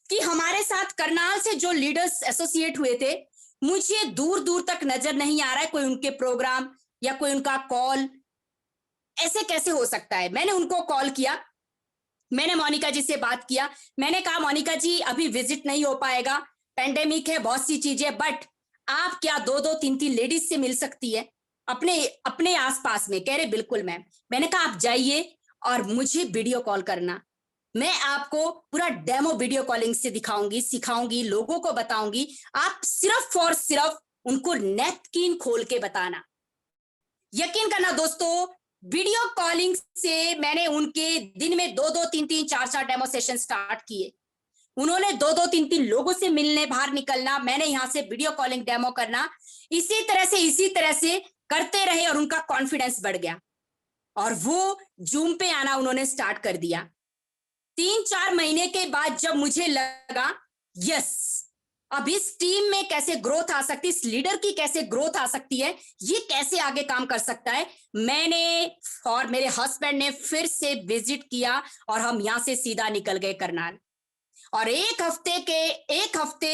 कि हमारे साथ करनाल से जो लीडर्स एसोसिएट हुए थे, मुझे दूर दूर तक नजर नहीं आ रहा है कोई उनके प्रोग्राम या कोई उनका कॉल, ऐसे कैसे हो सकता है। मैंने उनको कॉल किया, मैंने मोनिका जी से बात किया, मैंने कहा मोनिका जी अभी विजिट नहीं हो पाएगा, पेंडेमिक है, बहुत सी चीजें, बट आप क्या 2-2, 3-3 लेडीज से मिल सकती है, अपने अपने आसपास में। कह रहे बिल्कुल मैम। मैंने कहा आप जाइए और मुझे वीडियो कॉल करना, मैं आपको पूरा डेमो वीडियो कॉलिंग से दिखाऊंगी, सिखाऊंगी, लोगों को बताऊंगी। आप सिर्फ और सिर्फ उनको नैपकिन खोल के बताना। यकीन करना दोस्तों, वीडियो कॉलिंग से मैंने उनके दिन में 2-2, 3-3, 4-4 डेमो सेशन स्टार्ट किए। उन्होंने 2-2, 3-3 लोगों से मिलने बाहर निकलना, मैंने यहां से वीडियो कॉलिंग डेमो करना, इसी तरह से करते रहे और उनका कॉन्फिडेंस बढ़ गया और वो जूम पे आना उन्होंने स्टार्ट कर दिया। 3-4 महीने के बाद जब मुझे लगा यस, अब इस टीम में कैसे ग्रोथ आ सकती है, इस लीडर की कैसे ग्रोथ आ सकती है, ये कैसे आगे काम कर सकता है, मैंने और मेरे हस्बैंड ने फिर से विजिट किया और हम यहां से सीधा निकल गए करनाल। और एक हफ्ते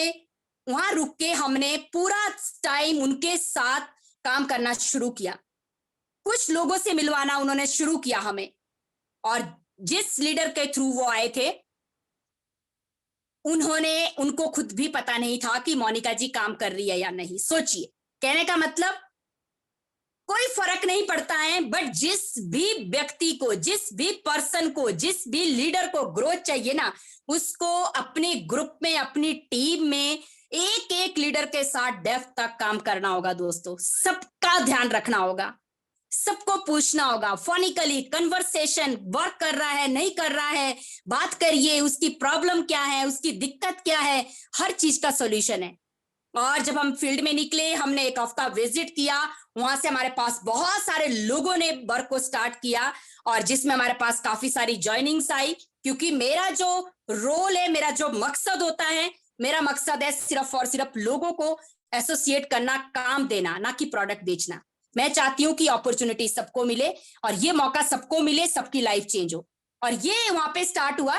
वहां रुक के हमने पूरा टाइम उनके साथ काम करना शुरू किया। कुछ लोगों से मिलवाना उन्होंने शुरू किया हमें, और जिस लीडर के थ्रू वो आए थे उनको खुद भी पता नहीं था कि मोनिका जी काम कर रही है या नहीं। सोचिए, कहने का मतलब कोई फर्क नहीं पड़ता है, बट जिस भी व्यक्ति को, जिस भी पर्सन को, जिस भी लीडर को ग्रोथ चाहिए ना, उसको अपने ग्रुप में, अपनी टीम में एक एक लीडर के साथ डेप्थ तक काम करना होगा दोस्तों। सबका ध्यान रखना होगा, सबको पूछना होगा, फोनिकली कन्वर्सेशन वर्क कर रहा है नहीं कर रहा है, बात करिए, उसकी प्रॉब्लम क्या है, उसकी दिक्कत क्या है, हर चीज का सॉल्यूशन है। और जब हम फील्ड में निकले, हमने एक हफ्ता विजिट किया, वहां से हमारे पास बहुत सारे लोगों ने वर्क को स्टार्ट किया और जिसमें हमारे पास काफी सारी ज्वाइनिंग्स आई, क्योंकि मेरा जो रोल है, मेरा जो मकसद होता है, मेरा मकसद है सिर्फ और सिर्फ लोगों को एसोसिएट करना, काम देना, ना कि प्रोडक्ट बेचना। मैं चाहती हूँ कि अपॉर्चुनिटी सबको मिले और ये मौका सबको मिले, सबकी लाइफ चेंज हो। और ये वहां पे स्टार्ट हुआ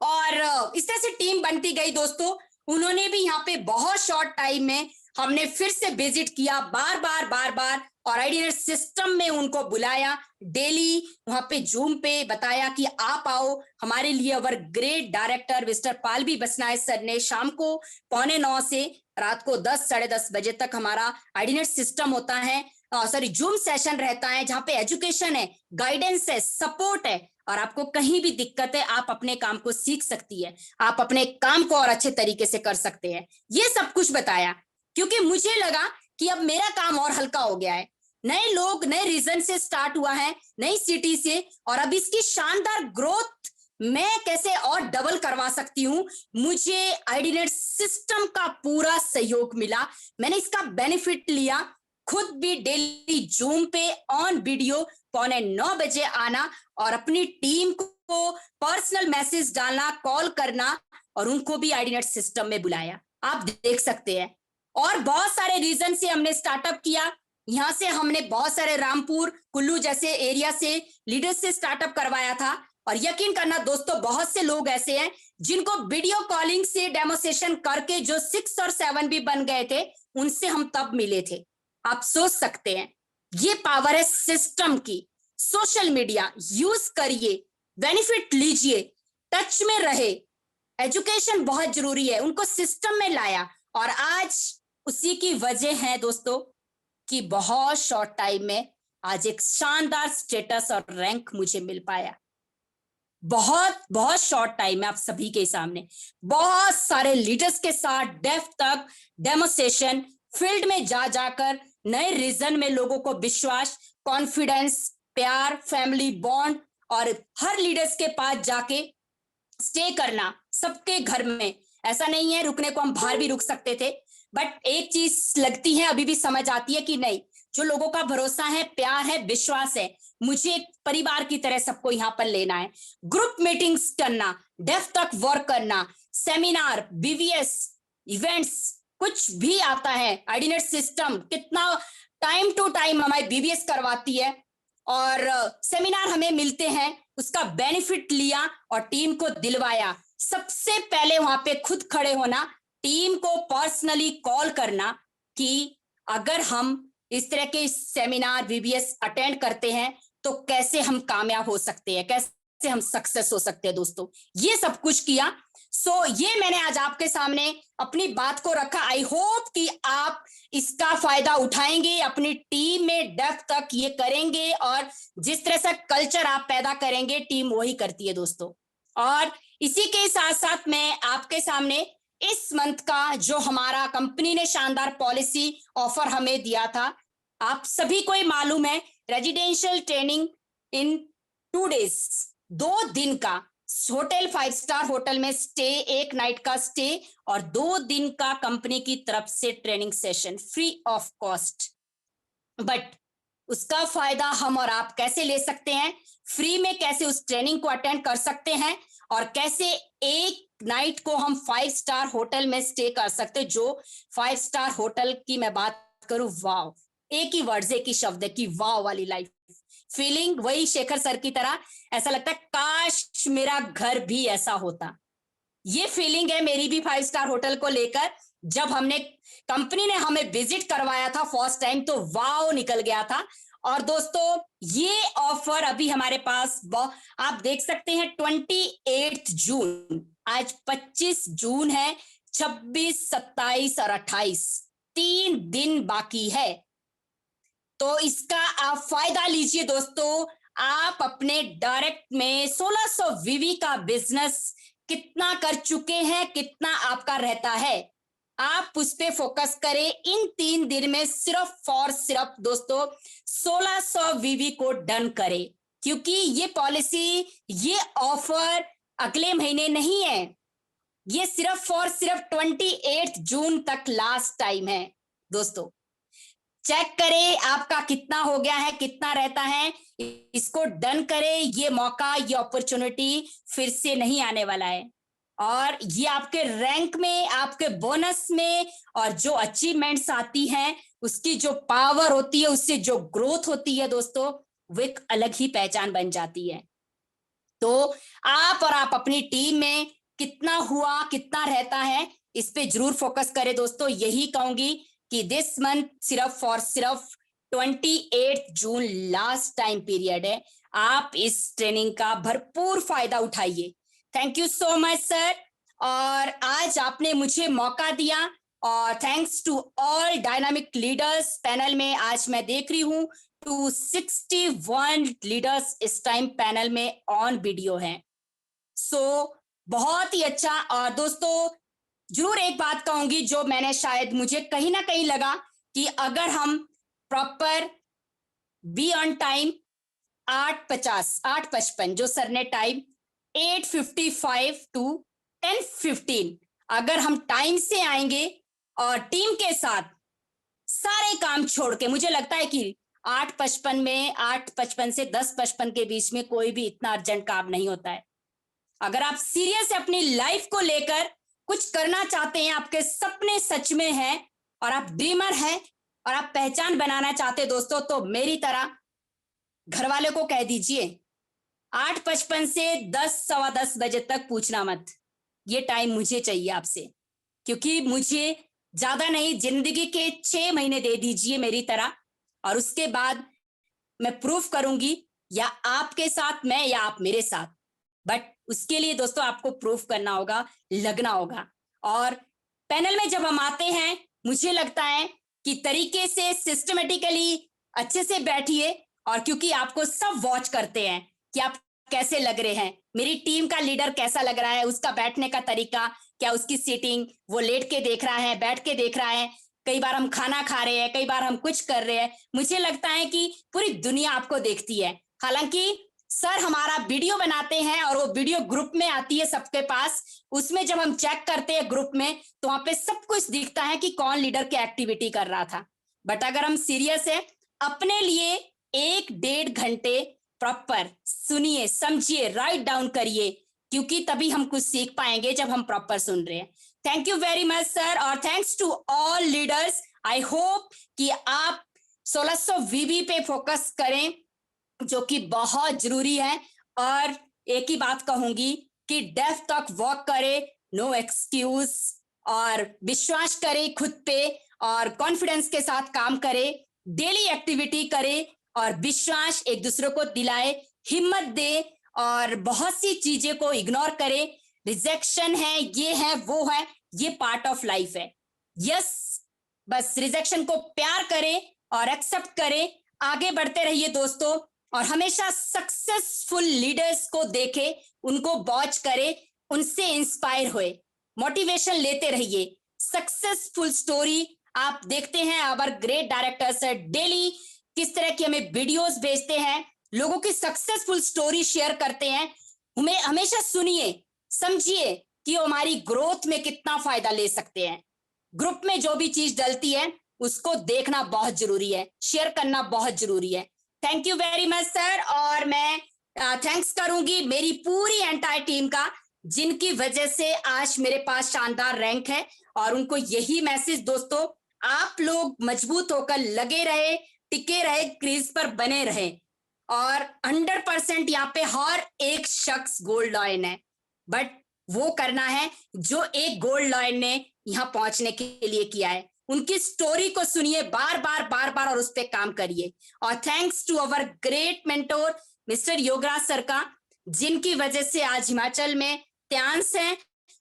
और इस तरह से टीम बनती गई दोस्तों। उन्होंने भी यहाँ पे बहुत शॉर्ट टाइम में, हमने फिर से विजिट किया बार बार और आइडियनेट सिस्टम में उनको बुलाया, डेली वहां पे जूम पे बताया कि आप आओ हमारे लिए। Our great director mister Palvi Basnay sir ने शाम को 8:45 से रात को 10, 10:30 बजे तक हमारा आइडियनेट सिस्टम होता है, सॉरी जूम सेशन रहता है, जहाँ पे एजुकेशन है, गाइडेंस है, सपोर्ट है, और आपको कहीं भी दिक्कत है आप अपने काम को सीख सकती है, आप अपने काम को और अच्छे तरीके से कर सकते हैं। ये सब कुछ बताया क्योंकि मुझे लगा कि अब मेरा काम और हल्का हो गया है। नए लोग नए रीजन से स्टार्ट हुआ है, नई सिटी से, और अब इसकी शानदार ग्रोथ मैं कैसे और डबल करवा सकती हूँ। मुझे आइडियनेट सिस्टम का पूरा सहयोग मिला, मैंने इसका बेनिफिट लिया। खुद भी डेली जूम पे ऑन वीडियो 8:45 बजे आना और अपनी टीम को पर्सनल मैसेज डालना, कॉल करना, और उनको भी आइडियनेट सिस्टम में बुलाया। आप देख सकते हैं। और बहुत सारे रीजन से हमने स्टार्टअप किया। यहाँ से हमने बहुत सारे रामपुर, कुल्लू जैसे एरिया से लीडर्स से स्टार्टअप करवाया था। और यकीन करना दोस्तों, बहुत से लोग ऐसे हैं जिनको वीडियो कॉलिंग से डेमोस्ट्रेशन करके जो 6 और 7 भी बन गए थे, उनसे हम तब मिले थे। आप सोच सकते हैं, ये पावर है सिस्टम की। सोशल मीडिया यूज करिए, बेनिफिट लीजिए, टच में रहे, एजुकेशन बहुत जरूरी है, उनको सिस्टम में लाया। और आज उसी की वजह है दोस्तों कि बहुत शॉर्ट टाइम में आज एक शानदार स्टेटस और रैंक मुझे मिल पाया। बहुत शॉर्ट टाइम में आप सभी के सामने बहुत सारे लीडर्स के साथ डेप्थ तक डेमोस्ट्रेशन, फील्ड में जाकर नए रीजन में लोगों को विश्वास, कॉन्फिडेंस, प्यार, फैमिली बॉन्ड, और हर लीडर्स के पास जाके स्टे करना, सबके घर में। ऐसा नहीं है रुकने को, हम बाहर भी रुक सकते थे, बट एक चीज लगती है अभी भी समझ आती है कि नहीं, जो लोगों का भरोसा है, प्यार है, विश्वास है, मुझे एक परिवार की तरह सबको यहाँ पर लेना है। ग्रुप मीटिंग्स करना, डेप्थ तक वर्क करना, सेमिनार, बीवीएस इवेंट्स, कुछ भी आता है, आइडियनेट सिस्टम कितना टाइम टू टाइम हमारी बीवीएस करवाती है और सेमिनार हमें मिलते हैं, उसका बेनिफिट लिया और टीम को दिलवाया। सबसे पहले वहां पे खुद खड़े होना, टीम को पर्सनली कॉल करना कि अगर हम इस तरह के सेमिनार, बीबीएस अटेंड करते हैं तो कैसे हम कामयाब हो सकते हैं, कैसे हम सक्सेस हो सकते हैं। दोस्तों ये सब कुछ किया। सो ये मैंने आज आपके सामने अपनी बात को रखा। आई होप कि आप इसका फायदा उठाएंगे, अपनी टीम में डेप्थ तक ये करेंगे, और जिस तरह से कल्चर आप पैदा करेंगे टीम वही करती है दोस्तों। और इसी के साथ साथ मैं आपके सामने इस मंथ का जो हमारा कंपनी ने शानदार पॉलिसी ऑफर हमें दिया था, आप सभी को ही मालूम है, रेजिडेंशियल ट्रेनिंग इन 2 days, 2 दिन का होटल, 5 स्टार होटल में स्टे, 1 नाइट का स्टे और 2 दिन का कंपनी की तरफ से training session free of cost. But उसका फायदा हम और आप कैसे ले सकते हैं, फ्री में कैसे उस ट्रेनिंग को अटेंड कर सकते हैं, और कैसे 1 नाइट को हम 5 स्टार होटल में स्टे कर सकते हैं। जो 5 स्टार होटल की मैं बात करूं, वाव, एक ही वर्ड, एक ही शब्द है कि वाव वाली लाइफ फीलिंग, वही शेखर सर की तरह ऐसा लगता है काश मेरा घर भी ऐसा होता। ये फीलिंग है मेरी भी 5 स्टार होटल को लेकर। जब हमने कंपनी ने हमें विजिट करवाया था फर्स्ट टाइम तो वाव निकल गया था। और दोस्तों ये ऑफर अभी हमारे पास आप देख सकते हैं 28 जून, आज 25 जून है, 26, 27 और 28 3 दिन बाकी है। तो इसका आप फायदा लीजिए दोस्तों। आप अपने डायरेक्ट में 1600 वीवी का बिजनेस कितना कर चुके हैं, कितना आपका रहता है, आप उस पे फोकस करें। इन 3 दिन में सिर्फ और सिर्फ दोस्तों 1600 वीवी को डन करें, क्योंकि ये पॉलिसी, ये ऑफर अगले महीने नहीं है, ये सिर्फ और सिर्फ 28 जून तक लास्ट टाइम है दोस्तों। चेक करें आपका कितना हो गया है, कितना रहता है, इसको डन करें। ये मौका, ये अपॉर्चुनिटी फिर से नहीं आने वाला है, और ये आपके रैंक में, आपके बोनस में, और जो अचीवमेंट्स आती हैं उसकी जो पावर होती है, उससे जो ग्रोथ होती है दोस्तों, वो एक अलग ही पहचान बन जाती है। तो आप और आप अपनी टीम में कितना हुआ, कितना रहता है, इस पे जरूर फोकस करें दोस्तों। यही कहूंगी कि दिस मंथ सिर्फ और सिर्फ 28 जून लास्ट टाइम पीरियड है। आप इस ट्रेनिंग का भरपूर फायदा उठाइए। Thank you so much sir, और आज आपने मुझे मौका दिया, और thanks to all dynamic leaders. Panel में आज मैं देख रही हूँ 261 लीडर्स इस टाइम पैनल में ऑन वीडियो हैं। सो बहुत ही अच्छा। और दोस्तों जरूर एक बात कहूंगी, जो मैंने शायद मुझे कहीं ना कहीं लगा कि अगर हम प्रॉपर बी ऑन टाइम 8:55 जो सर ने टाइम 8:55 to 10:15, अगर हम टाइम से आएंगे और टीम के साथ सारे काम छोड़ के, मुझे लगता है कि 8:55 से 10:55 के बीच में कोई भी इतना अर्जेंट काम नहीं होता है। अगर आप सीरियस अपनी लाइफ को लेकर कुछ करना चाहते हैं, आपके सपने सच में हैं, और आप ड्रीमर हैं, और आप पहचान बनाना चाहते दोस्तों, तो मेरी तरह घर वाले को कह दीजिए 8:55 से 10, 10:15 बजे तक पूछना मत, ये टाइम मुझे चाहिए आपसे, क्योंकि मुझे ज्यादा नहीं, जिंदगी के 6 महीने दे दीजिए मेरी तरह, और उसके बाद मैं प्रूफ करूंगी, या आपके साथ मैं, या आप मेरे साथ। बट उसके लिए दोस्तों आपको प्रूफ करना होगा, लगना होगा। और पैनल में जब हम आते हैं, मुझे लगता है कि तरीके से सिस्टमेटिकली अच्छे से बैठिए, और क्योंकि आपको सब वॉच करते हैं कि आप कैसे लग रहे हैं, मेरी टीम का लीडर कैसा लग रहा है, उसका बैठने का तरीका क्या, उसकी सीटिंग, वो लेट के देख रहा है, बैठ के देख रहा है, कई बार हम खाना खा रहे हैं, कई बार हम कुछ कर रहे हैं। मुझे लगता है कि पूरी दुनिया आपको देखती है। हालांकि सर हमारा वीडियो बनाते हैं और वो वीडियो ग्रुप में आती है सबके पास, उसमें जब हम चेक करते हैं ग्रुप में, तो वहां पे सब कुछ दिखता है कि कौन लीडर की एक्टिविटी कर रहा था। बट अगर हम सीरियस है, अपने लिए 1-1.5 घंटे प्रॉपर सुनिए, समझिए, राइट डाउन करिए, क्योंकि तभी हम कुछ सीख पाएंगे जब हम प्रॉपर सुन रहे हैं। Thank you very much sir, और thanks to all leaders. I hope कि आप 1600 वीवी पे फोकस करें, जो कि बहुत जरूरी है। और एक ही बात कहूंगी कि डेप्थ तक वर्क करे, नो एक्सक्यूज, और विश्वास करे खुद पे, और कॉन्फिडेंस के साथ काम करे, डेली एक्टिविटी करे, और विश्वास एक दूसरे को दिलाए, हिम्मत दे, और बहुत सी चीजें को इग्नोर करे। रिजेक्शन है, ये है, वो है, ये पार्ट ऑफ लाइफ है। यस, बस रिजेक्शन को प्यार करें और एक्सेप्ट करें, आगे बढ़ते रहिए दोस्तों, और हमेशा सक्सेसफुल लीडर्स को देखें, उनको वॉच करें, उनसे इंस्पायर हुए, मोटिवेशन लेते रहिए। सक्सेसफुल स्टोरी आप देखते हैं, आवर ग्रेट डायरेक्टर्स डेली किस तरह की हमें वीडियोस भेजते हैं, लोगों की सक्सेसफुल स्टोरी शेयर करते हैं। हमें हमेशा सुनिए, समझिए कि वो हमारी ग्रोथ में कितना फायदा ले सकते हैं। ग्रुप में जो भी चीज डलती है उसको देखना बहुत जरूरी है, शेयर करना बहुत जरूरी है। Thank you very much sir, और मैं थैंक्स करूंगी मेरी पूरी एंटायर टीम का, जिनकी वजह से आज मेरे पास शानदार रैंक है। और उनको यही मैसेज दोस्तों, आप लोग मजबूत होकर लगे रहे, टिके रहे, क्रीज पर बने रहे, और 100% यहाँ पे हर एक शख्स गोल्ड लॉयन है, बट वो करना है जो एक गोल्ड लॉयन ने यहाँ पहुंचने के लिए किया है। उनकी स्टोरी को सुनिए बार बार बार बार और उस पर काम करिए। और thanks to our great mentor mister Yograj sir का, जिनकी वजह से आज हिमाचल में त्यांश हैं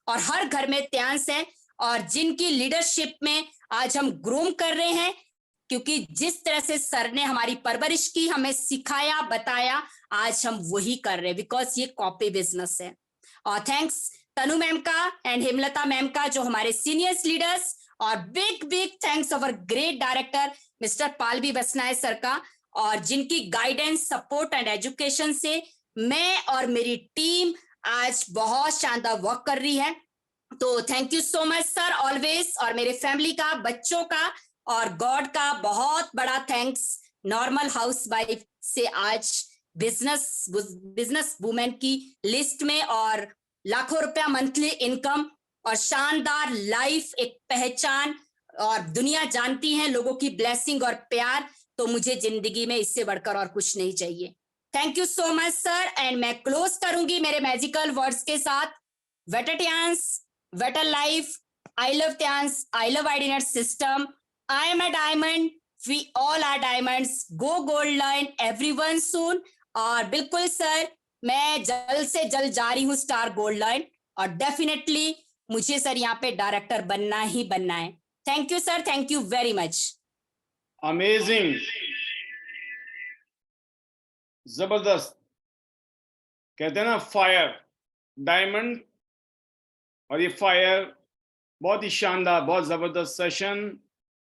और हर घर में त्यांश हैं, और जिनकी लीडरशिप में आज हम ग्रूम कर रहे हैं, क्योंकि जिस तरह से सर ने हमारी परवरिश की, हमें सिखाया, बताया, आज हम वही कर रहे हैं, बिकॉज ये कॉपी बिजनेस है। और थैंक्स तनु मैम का एंड हेमलता मैम का, जो हमारे सीनियर्स लीडर्स, और big big thanks our great director mister Palvi Basnay sir का, और जिनकी गाइडेंस, सपोर्ट एंड एजुकेशन से मैं और मेरी टीम आज बहुत शानदार वर्क कर रही है। तो thank you so much sir, always. और मेरे फैमिली का, बच्चों का और गॉड का बहुत बड़ा थैंक्स। नॉर्मल हाउसवाइफ से आज बिजनेस वुमेन की लिस्ट में, और लाखों रुपया मंथली इनकम, और शानदार लाइफ, एक पहचान, और दुनिया जानती है लोगों की ब्लेसिंग और प्यार। तो मुझे जिंदगी में इससे बढ़कर और कुछ नहीं चाहिए। Thank you so much sir. And मैं क्लोज करूंगी मेरे मैजिकल वर्ड्स के साथ, better Tians, better life, I love Tians, I love IDNet system, I am a diamond, we all are diamonds, go gold line everyone soon. और बिल्कुल sir, मैं जल्द से जल्द जा रही हूँ स्टार गोल्ड लाइन, और डेफिनेटली मुझे सर यहाँ पे डायरेक्टर बनना ही बनना है। Thank you sir, thank you very much. Amazing, जबरदस्त। कहते हैं ना फायर, डायमंड, और ये फायर, बहुत ही शानदार, बहुत जबरदस्त सेशन।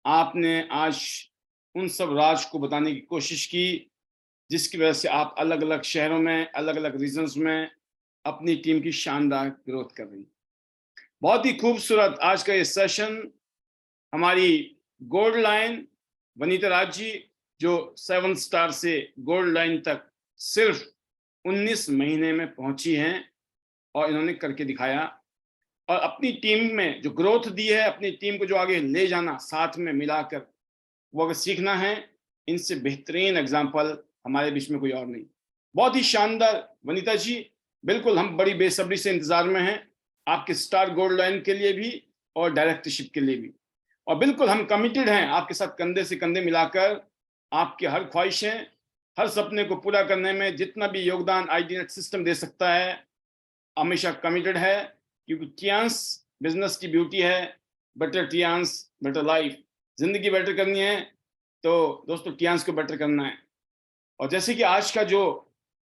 आपने आज उन सब राज को बताने की कोशिश की जिसकी वजह से आप अलग अलग शहरों में, अलग अलग रीजन्स में अपनी टीम की शानदार ग्रोथ कर रही। बहुत ही खूबसूरत आज का ये सेशन। हमारी गोल्ड लाइन वनीता राज जी, जो 7 स्टार से गोल्ड लाइन तक सिर्फ 19 महीने में पहुंची हैं, और इन्होंने करके दिखाया। और अपनी टीम में जो ग्रोथ दी है, अपनी टीम को जो आगे ले जाना, साथ में मिलाकर, वो अगर सीखना है, इनसे बेहतरीन एग्जाम्पल हमारे बीच में कोई और नहीं। बहुत ही शानदार वनीता जी, बिल्कुल हम बड़ी बेसब्री से इंतजार में हैं आपके स्टार गोल्ड लाइन के लिए भी और डायरेक्टरशिप के लिए भी। और बिल्कुल हम कमिटेड हैं आपके साथ कंधे से कंधे मिलाकर आपकी हर ख्वाहिशें, हर सपने को पूरा करने में जितना भी योगदान आईडीनेट सिस्टम दे सकता है, हमेशा कमिटेड है। क्योंकि टियांस बिजनेस की ब्यूटी है, बेटर टियांस बेटर लाइफ। जिंदगी बेटर करनी है तो दोस्तों टियांस को बेटर करना है। और जैसे कि आज का जो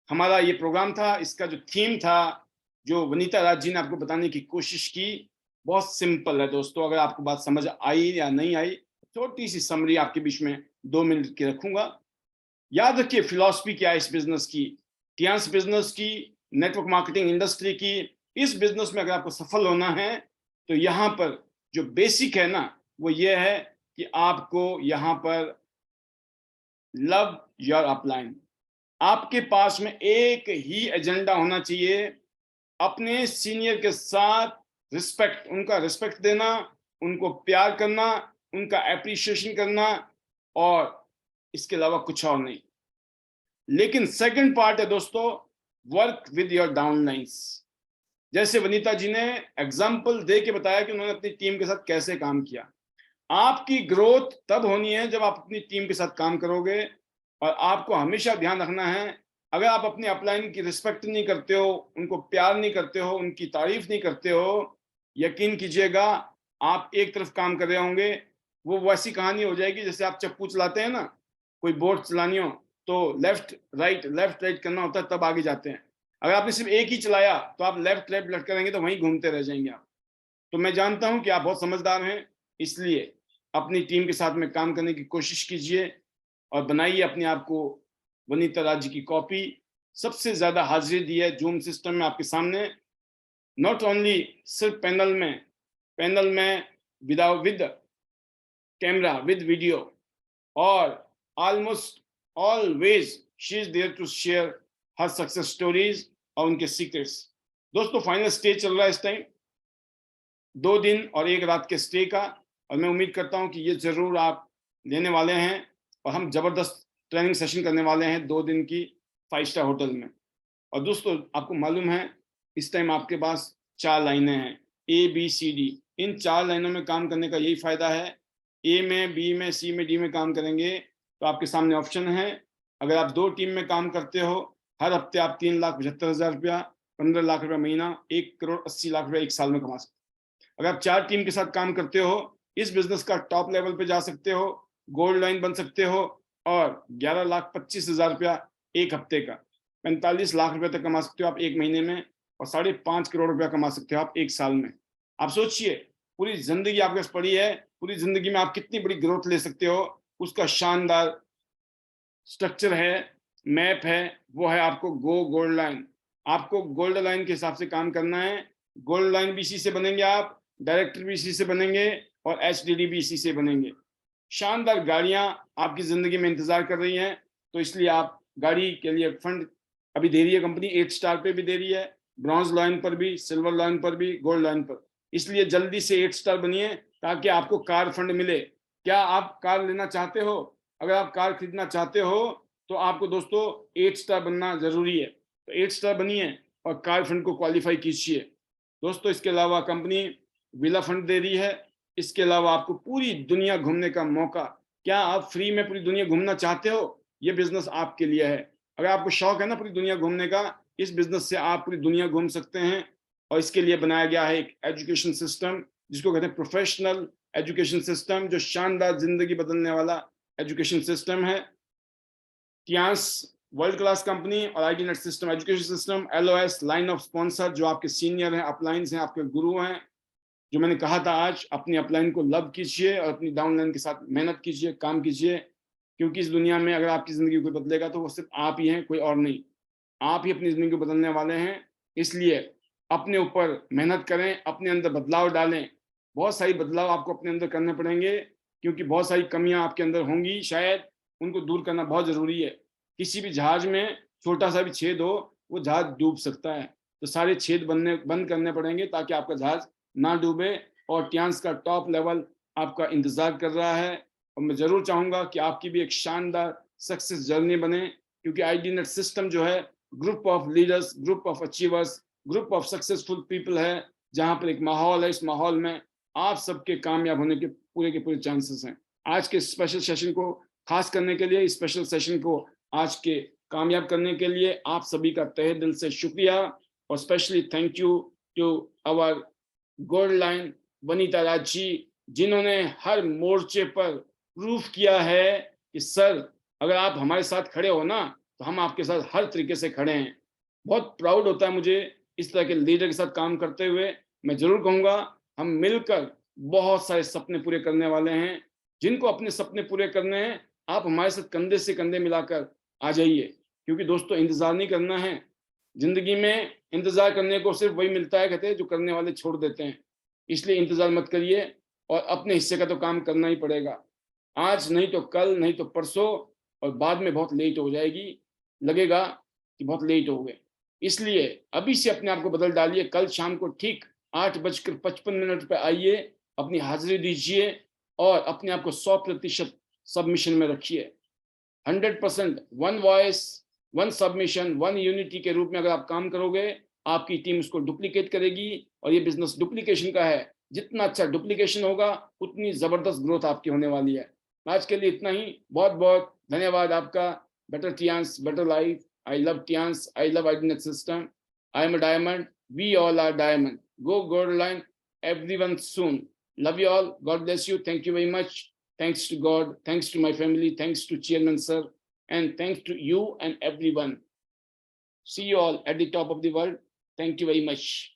हमारा ये प्रोग्राम था, इसका जो थीम था, जो वनीता राज जी ने आपको बताने की कोशिश की, बहुत सिंपल है दोस्तों। अगर आपको बात समझ आई या नहीं आई, छोटी सी समरी आपके बीच में 2 मिनट की रखूंगा। याद रखिए फिलॉसफी क्या है इस बिजनेस की, टियांस बिजनेस की, नेटवर्क मार्केटिंग इंडस्ट्री की। इस बिजनेस में अगर आपको सफल होना है तो यहाँ पर जो बेसिक है ना, वो ये है कि आपको यहाँ पर लव योर अपलाइन, आपके पास में एक ही एजेंडा होना चाहिए, अपने सीनियर के साथ रिस्पेक्ट, उनका रिस्पेक्ट देना, उनको प्यार करना, उनका एप्रिसिएशन करना, और इसके अलावा कुछ और नहीं। लेकिन सेकंड पार्ट है दोस्तों, वर्क विद योर डाउनलाइंस। जैसे वनीता जी ने एग्जाम्पल दे के बताया कि उन्होंने अपनी टीम के साथ कैसे काम किया। आपकी ग्रोथ तब होनी है जब आप अपनी टीम के साथ काम करोगे, और आपको हमेशा ध्यान रखना है अगर आप अपने अपलाइन की रिस्पेक्ट नहीं करते हो, उनको प्यार नहीं करते हो, उनकी तारीफ नहीं करते हो, यकीन कीजिएगा आप एक तरफ काम कर रहे होंगे, वो वैसी कहानी हो जाएगी जैसे आप चप्पू चलाते हैं ना, कोई बोट चलानी हो तो लेफ्ट राइट करना होता है, तब आगे जाते हैं। अगर आपने सिर्फ एक ही चलाया तो आप लेफ्ट लटके रहेंगे तो वहीं घूमते रह जाएंगे आप। तो मैं जानता हूं कि आप बहुत समझदार हैं, इसलिए अपनी टीम के साथ में काम करने की कोशिश कीजिए और बनाइए अपने आप को वनीता राज जी की कॉपी। सबसे ज्यादा हाजिरी दी है जूम सिस्टम में आपके सामने, नॉट ओनली सिर्फ पैनल में विद कैमरा विद वीडियो, और almost always she is there to share her success stories और उनके सीक्रेट्स। दोस्तों फाइनल स्टेज चल रहा है इस टाइम, 2 दिन और 1 रात के स्टे का, और मैं उम्मीद करता हूं कि ये जरूर आप लेने वाले हैं, और हम जबरदस्त ट्रेनिंग सेशन करने वाले हैं 2 दिन की 5 स्टार होटल में। और दोस्तों आपको मालूम है इस टाइम आपके पास 4 लाइनें हैं, ABCD। इन 4 लाइनों में काम करने का यही फायदा है। ए में, बी में, सी में, डी में काम करेंगे तो आपके सामने ऑप्शन है। अगर आप 2 टीम में काम करते हो, हर हफ्ते आप 3,75,000 रुपया, 15 लाख रुपया महीना, 1,80,00,000 रुपया 1 साल में कमा सकते हो। अगर आप 4 टीम के साथ काम करते हो, इस बिजनेस का टॉप लेवल पे जा सकते हो, गोल्ड लाइन बन सकते हो, और 11,25,000 रुपया 1 हफ्ते का, 45 लाख रुपए तक कमा सकते हो आप 1 महीने में, और 5.5 करोड़ रुपया कमा सकते हो आप 1 साल में। आप सोचिए, पूरी जिंदगी आपके पास पड़ी है, पूरी जिंदगी में आप कितनी बड़ी ग्रोथ ले सकते हो, उसका शानदार स्ट्रक्चर है, मैप है, वो है आपको गो गोल्ड लाइन। आपको गोल्ड लाइन के हिसाब से काम करना है। गोल्ड लाइन भी इसी से बनेंगे, आप डायरेक्टर भी इसी से बनेंगे, और HDD भी इसी से बनेंगे। शानदार गाड़ियां आपकी जिंदगी में इंतजार कर रही हैं, तो इसलिए आप गाड़ी के लिए फंड अभी दे रही है कंपनी, 8 स्टार पे भी दे रही है, ब्रॉन्ज लाइन पर भी, सिल्वर लाइन पर भी, गोल्ड लाइन पर। इसलिए जल्दी से 8 स्टार बनिए ताकि आपको कार फंड मिले। क्या आप कार लेना चाहते हो? अगर आप कार खरीदना चाहते हो तो आपको दोस्तों 8 स्टार बनना जरूरी है, तो 8 स्टार बनिए और कार फंड को क्वालिफाई कीजिए। दोस्तों इसके अलावा कंपनी विला फंड दे रही है, इसके अलावा आपको पूरी दुनिया घूमने का मौका। क्या आप फ्री में पूरी दुनिया घूमना चाहते हो? ये बिजनेस आपके लिए है। अगर आपको शौक है ना पूरी दुनिया घूमने का, इस बिजनेस से आप पूरी दुनिया घूम सकते हैं। और इसके लिए बनाया गया है एक एजुकेशन सिस्टम जिसको कहते हैं प्रोफेशनल एजुकेशन सिस्टम, जो शानदार जिंदगी बदलने वाला एजुकेशन सिस्टम है। टियांस वर्ल्ड क्लास कंपनी और ID net system education system, LOS line of sponsor, जो आपके सीनियर हैं, अपलाइंस हैं, आपके गुरु हैं। जो मैंने कहा था आज, अपनी अपलाइन को लव कीजिए और अपनी डाउनलाइन के साथ मेहनत कीजिए, काम कीजिए, क्योंकि इस दुनिया में अगर आपकी जिंदगी कोई बदलेगा तो वो सिर्फ आप ही हैं, कोई और नहीं। आप ही अपनी जिंदगी को बदलने वाले हैं, इसलिए अपने ऊपर मेहनत करें, अपने अंदर बदलाव डालें। बहुत सारी बदलाव आपको अपने अंदर करने पड़ेंगे, क्योंकि बहुत सारी कमियां आपके अंदर होंगी, शायद उनको दूर करना बहुत जरूरी है। किसी भी जहाज में छोटा सा भी छेद हो, वो जहाज डूब सकता है, तो सारे छेद बंद करने पड़ेंगे ताकि आपका जहाज ना डूबे। और टियांस का टॉप लेवल आपका इंतजार कर रहा है, और मैं जरूर चाहूंगा कि आपकी भी एक शानदार सक्सेस जर्नी बने, क्योंकि आईडी नेट सिस्टम जो है group of leaders, group of achievers, group of successful people है, जहां पर एक माहौल है, इस माहौल में आप सबके कामयाब होने के पूरे चांसेस हैं। आज के स्पेशल सेशन को खास करने के लिए, स्पेशल सेशन को आज के कामयाब करने के लिए आप सभी का तहे दिल से शुक्रिया, और specially thank you to our gold line Vanita Raj ji, जिन्होंने हर मोर्चे पर प्रूफ किया है कि सर अगर आप हमारे साथ खड़े हो ना, तो हम आपके साथ हर तरीके से खड़े हैं। बहुत प्राउड होता है मुझे इस तरह के लीडर के साथ काम करते हुए। मैं जरूर कहूंगा हम मिलकर बहुत सारे सपने पूरे करने वाले हैं। जिनको अपने सपने पूरे करने हैं, आप हमारे साथ कंधे से कंधे मिलाकर आ जाइए, क्योंकि दोस्तों इंतजार नहीं करना है। जिंदगी में इंतजार करने को सिर्फ वही मिलता है, कहते हैं, जो करने वाले छोड़ देते हैं। इसलिए इंतजार मत करिए, और अपने हिस्से का तो काम करना ही पड़ेगा। आज नहीं तो कल, नहीं तो परसों, और बाद में बहुत लेट हो जाएगी, लगेगा कि बहुत लेट हो गए। इसलिए अभी से अपने आप को बदल डालिए। कल शाम को ठीक 8:55 पे आइए, अपनी हाजिरी दीजिए, और अपने आप को 100% सबमिशन में रखिए। 100% one voice, one submission, one unity के रूप में अगर आप काम करोगे, आपकी टीम उसको डुप्लीकेट करेगी, और ये बिजनेस डुप्लीकेशन का है। जितना अच्छा डुप्लीकेशन होगा, उतनी जबरदस्त ग्रोथ आपकी होने वाली है। आज के लिए इतना ही। बहुत बहुत धन्यवाद आपका। Better Tians, better life. I love Tians. I love IDNet system. I am a diamond. We all are diamond. Go gold line. Everyone soon. Love you all. God bless you. Thank you very much. Thanks to God. Thanks to my family. Thanks to Chairman Sir. And thanks to you and everyone. See you all at the top of the world. Thank you very much.